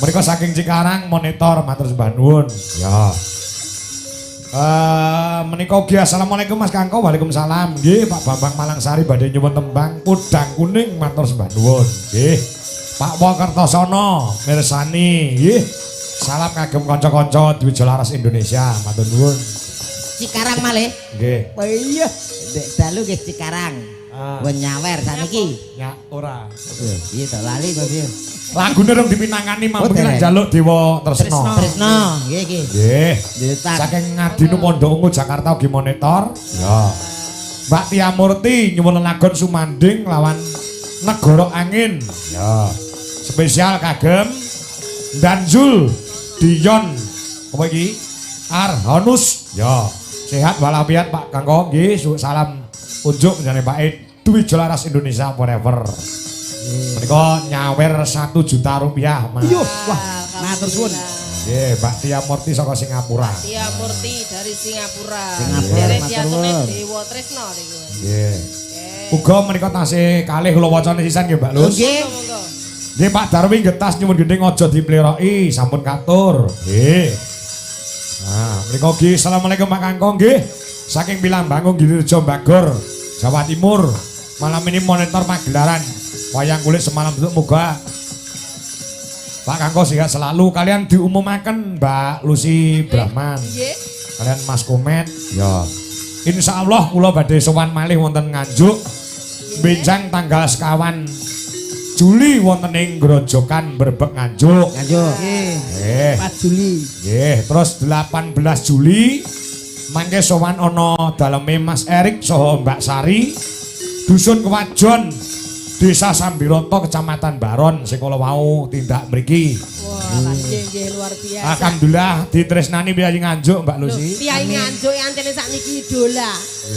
Menika saking Cikarang monitor matur sembah nuwun. Ya. Menika ugi assalamualaikum Mas Kangko, waalaikumsalam. Nggih, Pak Bambang Malangsari badhe nyuwun tembang Udang Kuning matur sembah nuwun. Nggih. Pak Wokertosono mirsani, nggih. Salam kagem kanca-kanca Dwija Laras Indonesia, matur nuwun. Cikarang malih. Nggih. Oh iya, Dek dalu nggih Cikarang. Gon nyawer saniki. Ya ora. Iya to lali to piye? Lagune rong dipinangani mampu Oh, lan derek. njaluk Dewa Tresno. Tresno, nggih iki. Nggih. Ditak. Saking Ngadinu Pondok Ungu Jakarta ugi monitor. Ya. Mbak Tia Murti nyuwun lagon sumanding lawan Negara Angin. Ya. Spesial kagem Danjul Dion apa iki? Arhanus. Ya. Sehat walafiat Pak Kangko nggih. Salam unjuk njane Pak Dwija Laras Indonesia forever. Menika nyawer 1 juta rupiah. Mas. Yo, wah, matur suwun. Nggih, Mbak Tia Murti saka Singapura. Tia Murti dari Singapura. Singapura, Derek matur diatune nuwun. Dewa Tresno niku. Nggih. Uga menika tasih kalih kula wacana sisan nggih Mbak Lus. Nggih. Nggih Pak Darwi getas nyuwun gending aja dipleroki, sampun katur. Nggih. Nah, menika nggih asalamualaikum Pak Kangkong nggih. Saking Pilambanggung Girirejo Bagor, Jawa Timur. Malam ini monitor pagelaran wayang kulit semalam itu muga Pak Kangkong sehat selalu. Kalian diumumaken Mbak Lucy Brahman. Nggih. Kalian Mas Komet. Ya. Insya Allah kula badhe sowan malih wonten Nganjuk. Benjang tanggal sekawan Juli wonten ing Grojogan Brebek Nganjuk. Nganjuk. Nggih. 4 Juli. Nggih, terus 18 Juli mangke sowan ana daleme Mas Erik saha Mbak Sari. Dusun Kewajon, Desa Sambiroto, Kecamatan Baron sing kula wau tindak mriki. Wah, nggih luar biasa. Alhamdulillah ditresnani Piyayi Nganjuk Mbak Lucy. Piyayi Nganjuk yang antene sakniki idola.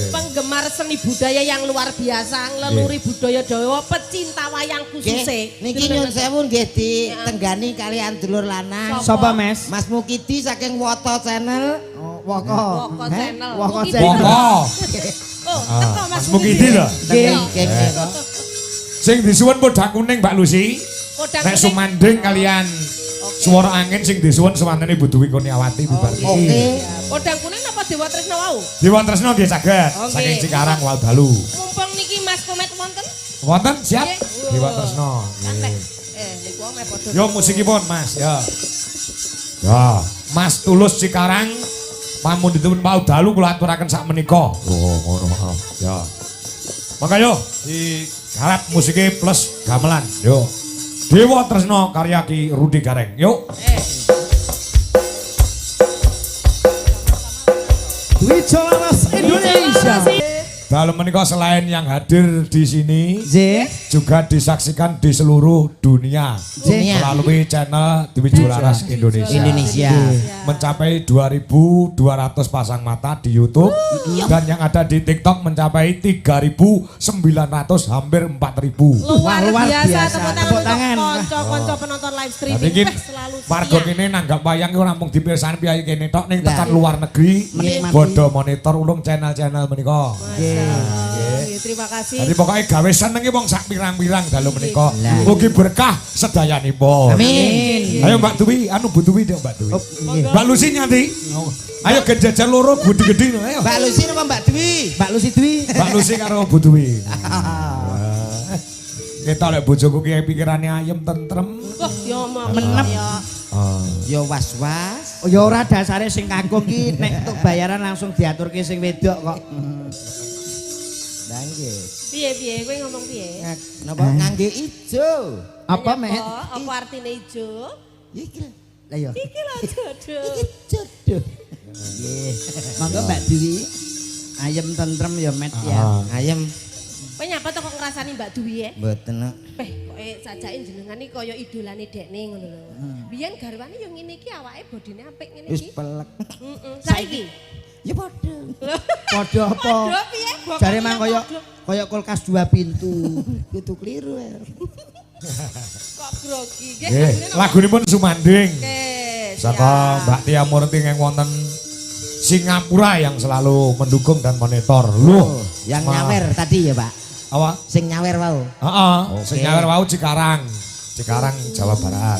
Penggemar seni budaya yang luar biasa, ngeleluri budaya Jawa, pecinta wayang khususnya. Niki nyun sewu nggih ditenggani kalian dulur lanang. Sapa Mas? Mas Mukidi saking Woto Channel. Woko. Woko Channel. Woko Mukidi. Channel. Woko. Oh, teko Mas Mas Mukidi lho. Nggih, nggih. Sing disuwun podang kuning Mbak Lucy. Podang Nek kuning. sumanding kalian suara angin sing disuwun sewantene Bu Dwi Kurniawati bubar iki. Oke. Podang kuning apa Dewa Tresna wau? Dewan Tresna nggih saged Oke. saking Cikarang wal dalu. Mumpung niki Mas Komet wonten. Wonten siap Nggih. Dewan Tresna. Santai. Niku wae padha. Yo musikipun Mas ya. Ya, Mas Tulus Cikarang pamundhipun wal dalu kula aturaken sak menika. Oh, ngono maaf. Ya. Maka yo digarap musike plus gamelan. Yo. Dewa Tresna karya Ki Rudi Gareng. Yuk. Dwijo Laras Indonesia. Dalam menikah selain yang hadir di sini J. juga disaksikan di seluruh dunia Dunia. melalui channel Dwijo Laras Indonesia. Indonesia. Mencapai 2.200 pasang mata di YouTube dan yang ada di TikTok mencapai 3.900 hampir 4.000. Luar luar biasa, biasa. tepuk Tepuk tangan tangan. untuk konco-konco penonton live Jadi streaming. gini, Selalu warga setia. kini nanggap wayang itu nampung dipirsani Piyayi kene tok ning tekan Lah. luar negeri Menikmati. bodo monitor ulung channel-channel menika. Masya Allah. Terima kasih. Jadi pokoknya gawe seneng wong sak pirang-pirang dalu menika. Lah. Mugi berkah sedayanipun. Amin. Ayo Mbak Dwi, anu Bu Dwi Mbak Dwi. Nggih. Mbak Lucy nyanti. Ayo genjajar loro gede-gede ayo. Mbak Lucy napa Mbak Dwi? Mbak Lucy Dwi. Mbak Lucy karo Bu Dwi. Kita lek bojoku ki pikirane ayem tentrem. Wah, ya Menep. ya. Yo was-was. Oh ya ora dasare sing kangkung ki nek untuk bayaran langsung diaturke sing wedok kok. Lah nggih. Piye kowe ngomong piye? Napa ngangge ijo? Apa Met? Apa artine ijo? Iki Lah ya. Iki lho jodoh. jodoh. Nggih. Monggo Mbak Dwi. Ayem tentrem ya Met ya. Ayem Kowe nyapa to kok ngrasani Mbak Dwi ya? mboten. Peh, kok sajake jenengan iki kaya idolane dekne ngono lho. Biyen garwane yo ngene iki awake bodine apik ngene Wis iki. pelek. Heeh. Saiki Ya padha. Padha apa? Padha piye? Jare mang kaya kulkas 2 pintu. Kudu kliru. Kok grogi nggih. Nggih, lagunipun Sumanding. Oke. Saka Mbak Tia Murti yang wonten Singapura yang selalu mendukung dan monitor. Loh, Yang nyawer tadi ya, Pak. apa? Sing nyawer wau. Heeh, Oke. sing nyawer wau Cikarang. Cikarang Jawa Barat.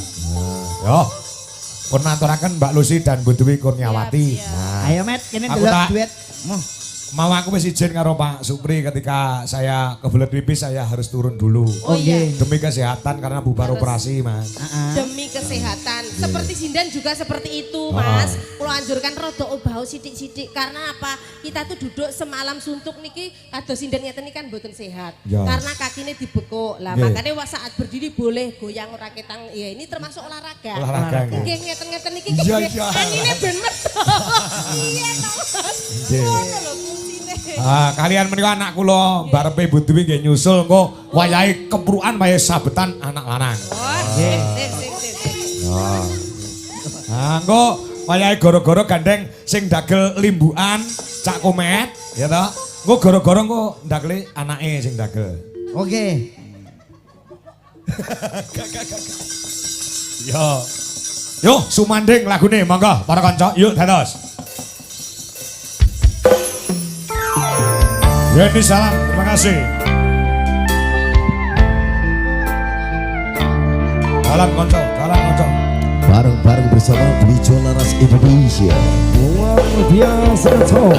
Yo. Pun maturaken Mbak Lucy dan Bu Dwi Kurniawati. Siap, siap. Nah, Ayo Met, kene Aku delok tak- duet. mau aku wis izin karo Pak Supri ketika saya kebelet pipis saya harus turun dulu. Oh iya. Demi kesehatan karena bubar Harus. operasi, Mas. Demi kesehatan. Seperti Sindan juga seperti itu, Mas. Kulo anjurkan rada obah sithik-sithik karena apa? Kita tuh duduk semalam suntuk niki kados Sindan ngeten iki kan mboten sehat. Ya. Karena kakinya dibekuk. Lah Nggih. makanya saat berdiri boleh goyang ora ketang. Ya ini termasuk olahraga. Olahraga, nggih. Nggih ngeten-ngeten iki. Iya, iya. Angine ben metu. Iya to. Nggih. Ngono lho kuncine. Ah, kalian menika anak kula barepe Bu Dwi nggih nyusul engko wayahe keprukan wayahe sabetan anak lanang. Oh, sip. Nah, engko wayahe goro-goro gandeng sing dagel limbukan Cak Komet, ya toh. Engko goro-goro engko ndageli anake sing dagel. Oke. Yo. Yo, Sumanding lagune monggo para kanca, yuk dados. Ya, ini salam, terima kasih. Jalan konco, jalan konco. Bareng-bareng bersama Dwijo Laras Indonesia. Luar biasa toh.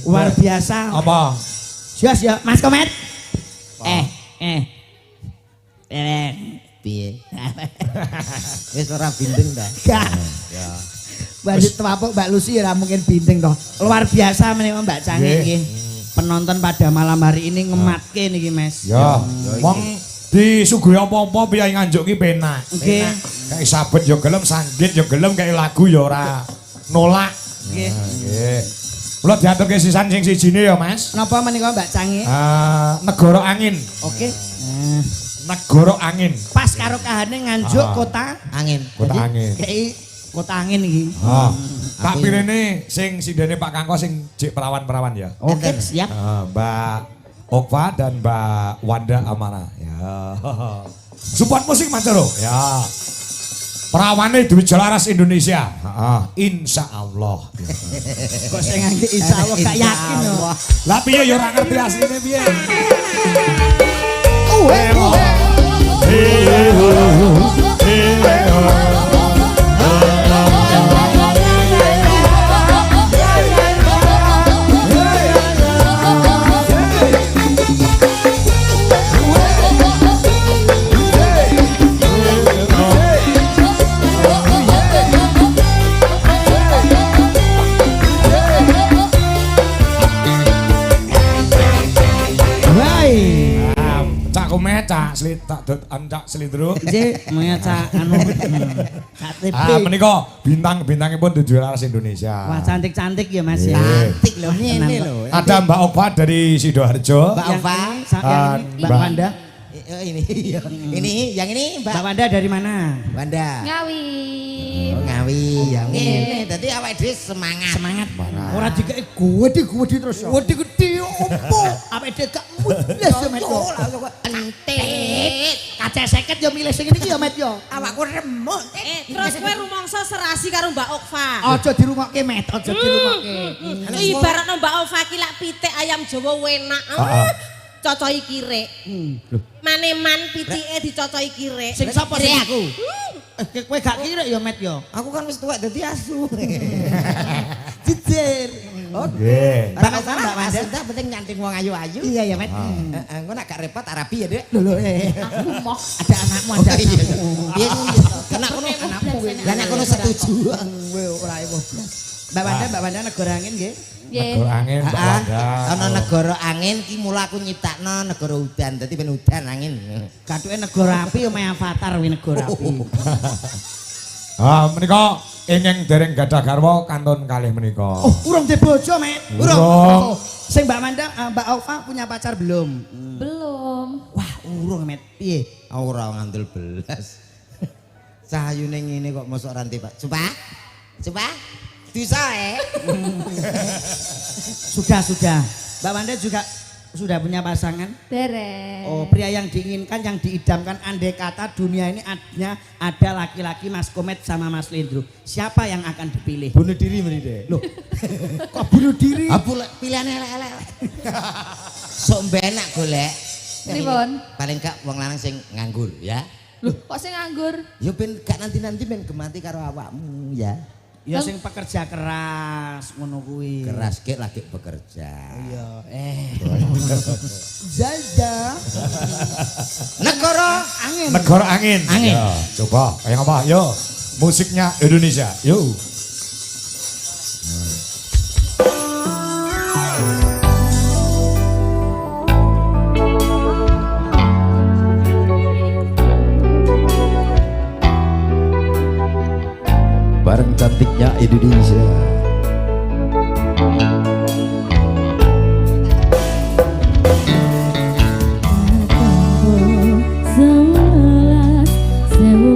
Luar biasa. Apa? Jos ya, Mas Komet. piye? Wis ora bindeng ta? Gak. Ya. Mbak Twapuk Mbak Lucy ora mungkin bindeng toh. Luar biasa menika Mbak Cangi nggih. Penonton pada malam hari ini ngematke niki Mas. Ya, wong disuguhi apa-apa piyai nganjuk ki penak. Nggih. Kayak sabet ya gelem, sanggit ya gelem, kayak lagu ya ora nolak. Nggih. Nggih. Kula diaturke sisan sing sijine ya, Mas. Napa menika Mbak Cangi? Negara angin. Oke. Negara angin. Pas karo kahane nganjuk kota Angin. Kota angin. kayak kota angin iki. Tak pirene sing sindene Pak Kangko sing jek perawan-perawan ya. Oke, siap. Mbak Okva dan Mbak Wanda Amara. Ya. Support musik Mas Jaro. Ya. Perawane duit Jelaras Indonesia. Insya Allah. Kok sing ngangge insyaallah gak yakin yo. Lah piye ya ora ngerti asline piye. Cak cak slidro. Nggih, meca anu KTP. Menika bintang-bintangipun di Jelaras Indonesia. Wah, cantik-cantik ya Mas ya. Cantik lho ngene lho. Ada Mbak Okva dari Sidoarjo. Mbak Ova, Mbak Wanda. Ini yang ini Mbak Wanda dari mana? Wanda. Ngawi. Ngawi yang ngene. Dadi awake dhewe semangat. Semangat. Ora dikek gede terus. Gede opo? Awake dhewe gak mules ya Met. Entit. Kaca 50 ya milih sing iki ya Met yo. Awakku remuk. Terus kowe rumangsa serasi karo Mbak Okva. Aja dirungokke Met, aja dirungokke. Ibaratno Mbak Okva ki lak pitik ayam Jawa enak. Cocoki kirek. Maneman pitike dicocoi kirek. Sing sapa sing aku? Kowe gak kirek ya Met yo. Aku kan wis tuwek dadi asu. Jijir. Oke. Mbak Wanda penting nyanting wong ayu-ayu. Iya ya Met. Engko nek gak repot Arabi ya, Dek. Lho aku moh ada anakmu ada anakmu. Piye kena kono anakmu. Lah nek kono setuju. Kowe ora ewo. Mbak Wanda negara angin nggih. Negara angin Mbak Wanda. Ana negara angin ki mula aku nyiptakno negara udan. Dadi ben udan angin. Kathuke negara api yo meh avatar wi negara api. Menika ingeng dereng gadah garwa kantun kalih menika. Oh, urung dhe bojo, Met. Urung. Sing Mbak Wanda, Mbak Ova punya pacar belum? Belum. Wah, urung Met. Piye? Ora ngandel belas. Cahayune ngene kok mosok ranti, Pak. Coba. Bisa Sudah. Mbak Wanda juga sudah punya pasangan? Beres. Oh, pria yang diinginkan, yang diidamkan, andai kata dunia ini ada laki-laki Mas Komet sama Mas Lindro. Siapa yang akan dipilih? bunuh diri meni, Dek. Loh, kok bunuh diri? Pilihan elek-elek. Sok benak golek. Pripun? Paling gak wong lanang sing nganggur, ya. Loh, kok sing nganggur? Ya ben gak nanti-nanti ben gemati karo awakmu, ya. Ya sing pekerja keras ngono kuwi. Keras ke lagi bekerja. Iya. Jaja. Negara Angin. Negara angin. Angin. Ya, coba kayak apa? Yo. Musiknya Indonesia. Yo. Bareng cantiknya Indonesia.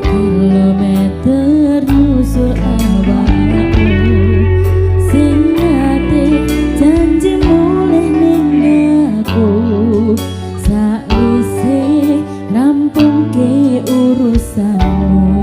Kilometer nyusul awakku sing ate janji mulih ning aku sakwise rampungke urusanmu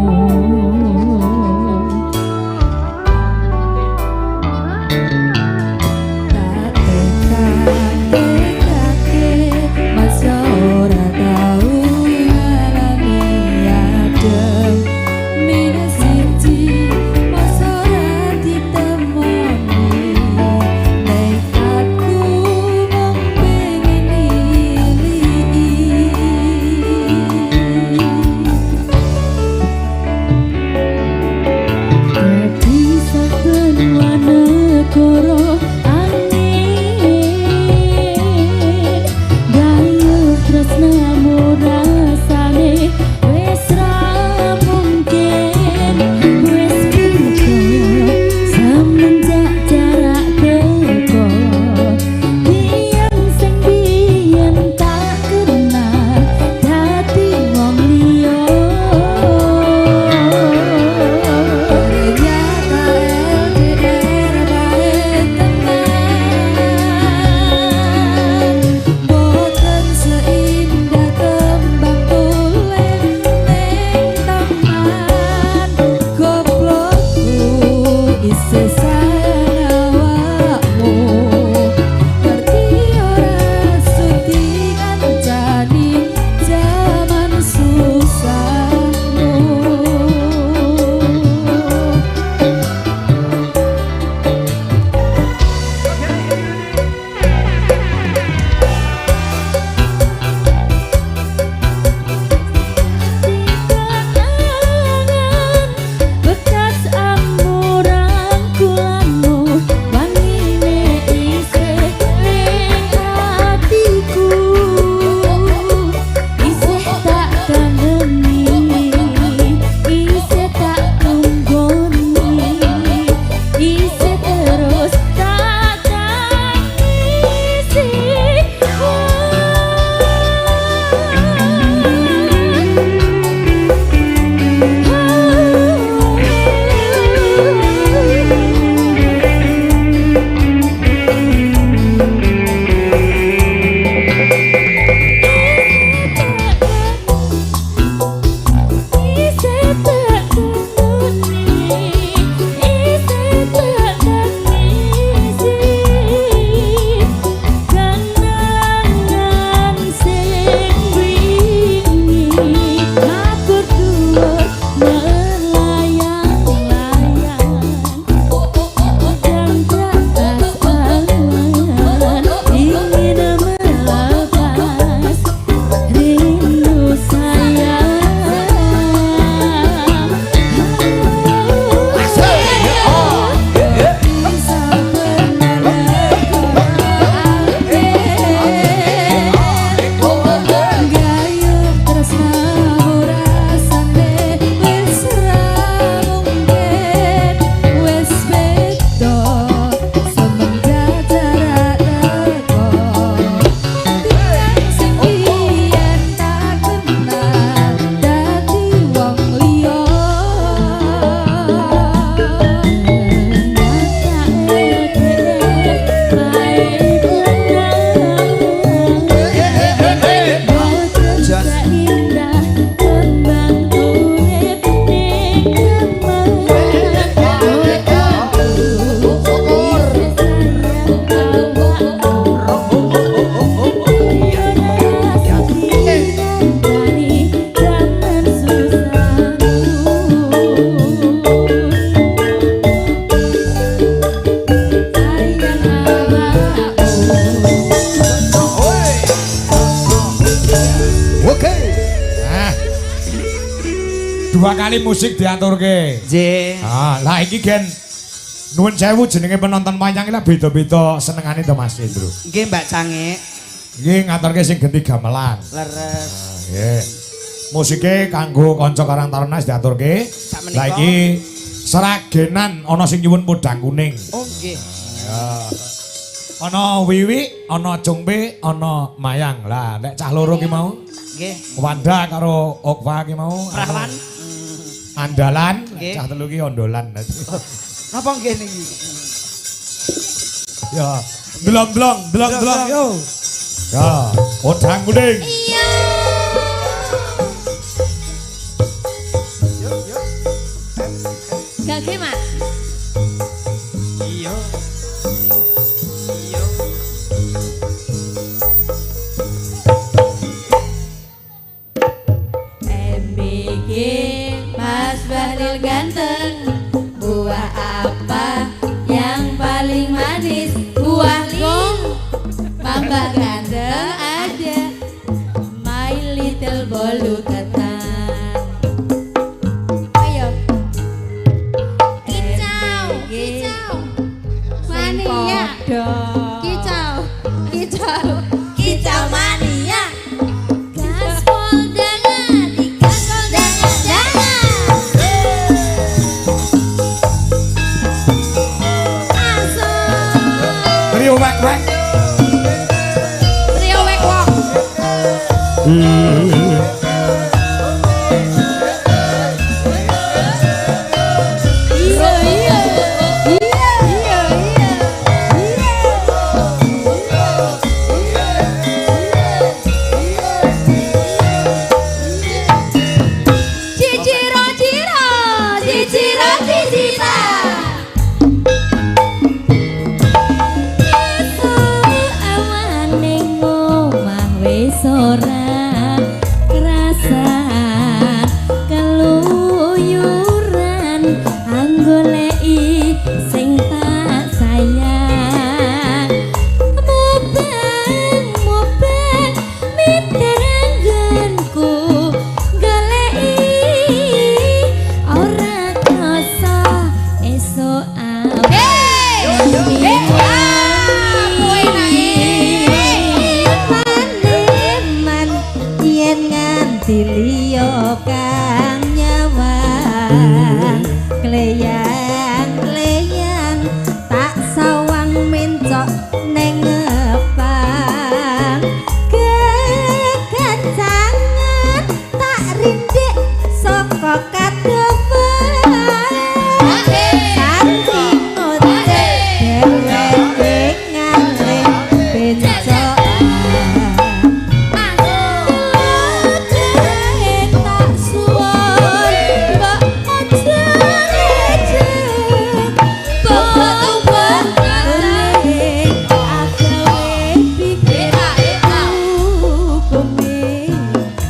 2 kali musik diaturke. Nggih. Lah iki gen nuwun sewu jenenge penonton wayang iki lah beda-beda senengane to Mas Indro. Nggih Mbak Cangik. Nggih ngaturke sing genti gamelan. Leres. Nggih. Musike kanggo kanca Karang Taruna diaturke. Lah iki seragenan ana sing nyuwun podang kuning. Oh nggih. Ya. Ana Wiwi, ana Jongpe, ana Mayang. Lah nek cah loro ki mau Nggih. Wanda karo Okwa ki mau Prawan. andalan, Nggih. cah telu ki ondolan. Napa nggih niki? Ya, blong yo. Ya, podang kuning. Gage Mak. Iya. MBG Mas Bahlil ganteng. Buah apa yang paling manis? Buah ling. Mamba ganteng ada. My little bolu ketan. Ayo. Kicau, kicau. Mania. Kicau, kicau, kicau mania. Gaspol dangan, gaspol dangan, dangan. Asal. Trio wek-wek. Trio wek-wok. Iya, iya. Iya, iya, iya. Ciciro, ciro, ciciro, cicita. Awan ning omah wis ora krasa keluyuran anggoleki sing tak sayang mobeng miteranggenku goleki ora krasa esuk Maneman yen nganti liya kang nyawang kleyang-kleyang tak sawang mencok neng ngepang kekancangan tak rindik saka kadoban saking ngoceh dheweke ngalih bencok tak suwon mbok aja ngejek bawa agawe pikir hukume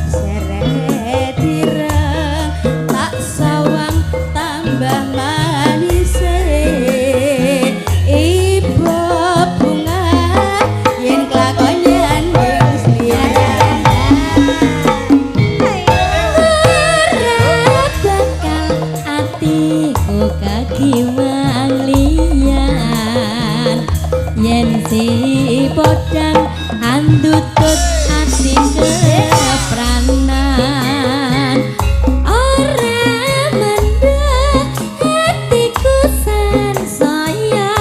seret direng tak sawang tambah manis ibu bunga yen kelakonyan wis liyan bakal atiku kagiwang liyan yen si podang andutut ati kepranan ora mendek hatiku sansaya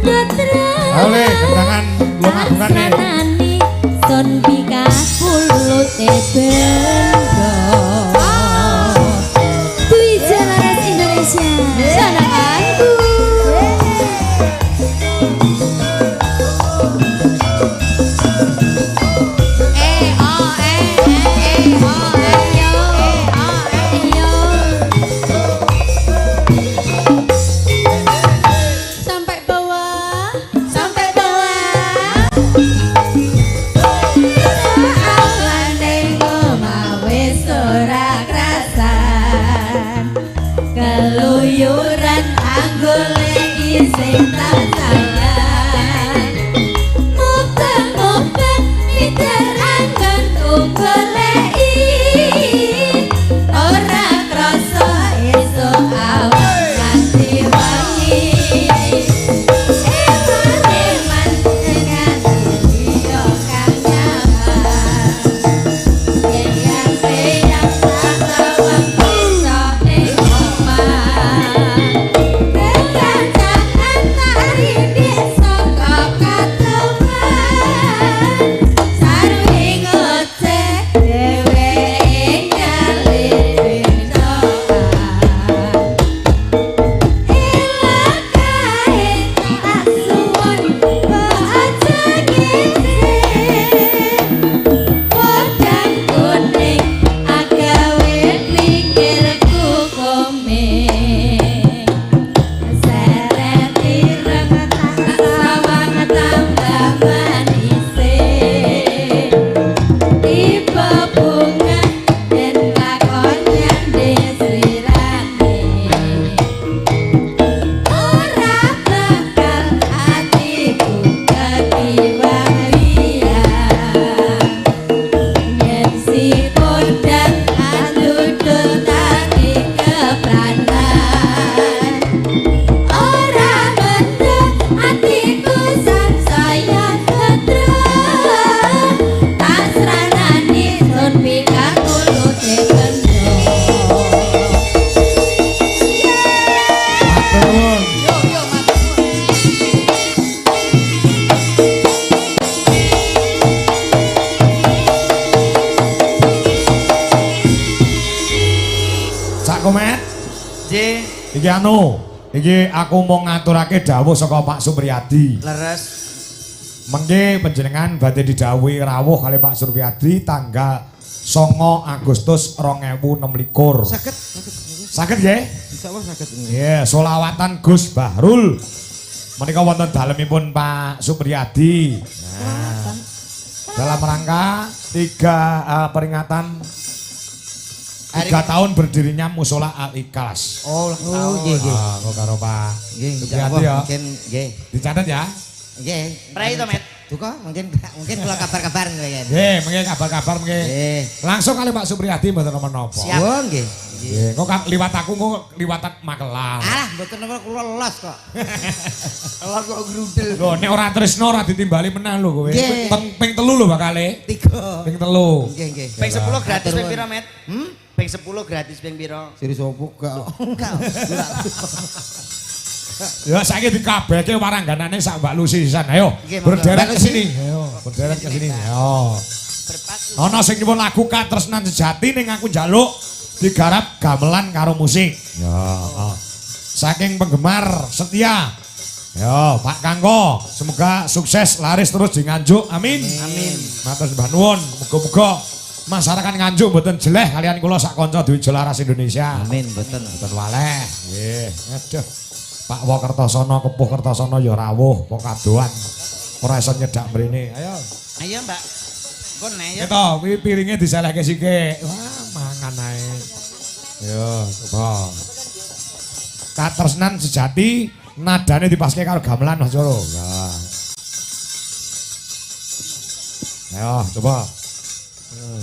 putra Ole, kenangan lunga-lungan nih. Sanani son pikapulut bendo Dwi Jalaras Indonesia Sananganku Sampai bawah, sampai bawah. Awan ning omah wis ora krasan. Keluyuran anggoleki sing tak sayang. Mubeng-mubeng miter anggonku goleki. Ora krasa Nggih. Iki iki aku mau ngaturake dawuh saka Pak Supriyadi. Leres. Mengke panjenengan badhe didhawuhi rawuh kali Pak Supriyadi tanggal 9 Agustus 2026. Saged. Saged nggih? Insyaallah saged. Nggih, solawatan Gus Bahrul. Menika wonten dalemipun Pak Supriyadi. Nah, dalam rangka 3 peringatan 3 tahun berdirinya Musola Al-Ikhlas. Oh, nggih nggih. Kok karo Pak Nggih, Supriyadi ya. mungkin nggih. Dicatat ya. Nggih. Prai to, Met. Duka mungkin kula kabar-kabar nggih. Nggih, mengke kabar-kabar mengke. Nggih. Langsung kali Pak Supriyadi mboten napa-napa. Siap. Oh, nggih. Nggih, kok liwat aku kok liwatan Magelang. Alah, mboten napa kula los kok. Los kok grudel. Lho, nek ora tresno ora ditimbali meneh lho kowe. Nggih. Ping 3 lho bakale. 3. Ping 3. Nggih, nggih. Ping 10 gratis Matur ping pira, nuwun. Met? Ping 10 gratis ping pira? Siri sopo gak? Enggak. Ya saiki dikabehke warangganane sak Mbak Lucy sisan. Ayo, Nggih, monggo. berderet Mbak ke Lucy. sini. Ayo, berderet ke sini. Ayo. Berpaku. Ana sing nyuwun lagu Katresnan Sejati ning aku njaluk digarap gamelan karo musik. Ya. Saking penggemar setia. Ya, Pak Kangko, semoga sukses laris terus di Nganjuk. Amin. Amin. Matur sembah nuwun, muga-muga masyarakat Nganjuk mboten jeleh kalian kula sak kanca duwe Jelaras Indonesia. Amin, mboten. Mboten waleh. Nggih, aduh. Pak Wo Kertosono, Kepuh Kertosono ya rawuh, kok kadoan. Ora iso nyedak mrene. Ayo. Ayo, Mbak. Kon ya. Kita kuwi piringe diselehke sithik. Wah, mangan ae. Yo, coba. Katresnan Sejati nadane dipaske karo gamelan Mas Coro. Nah. Ayo, coba.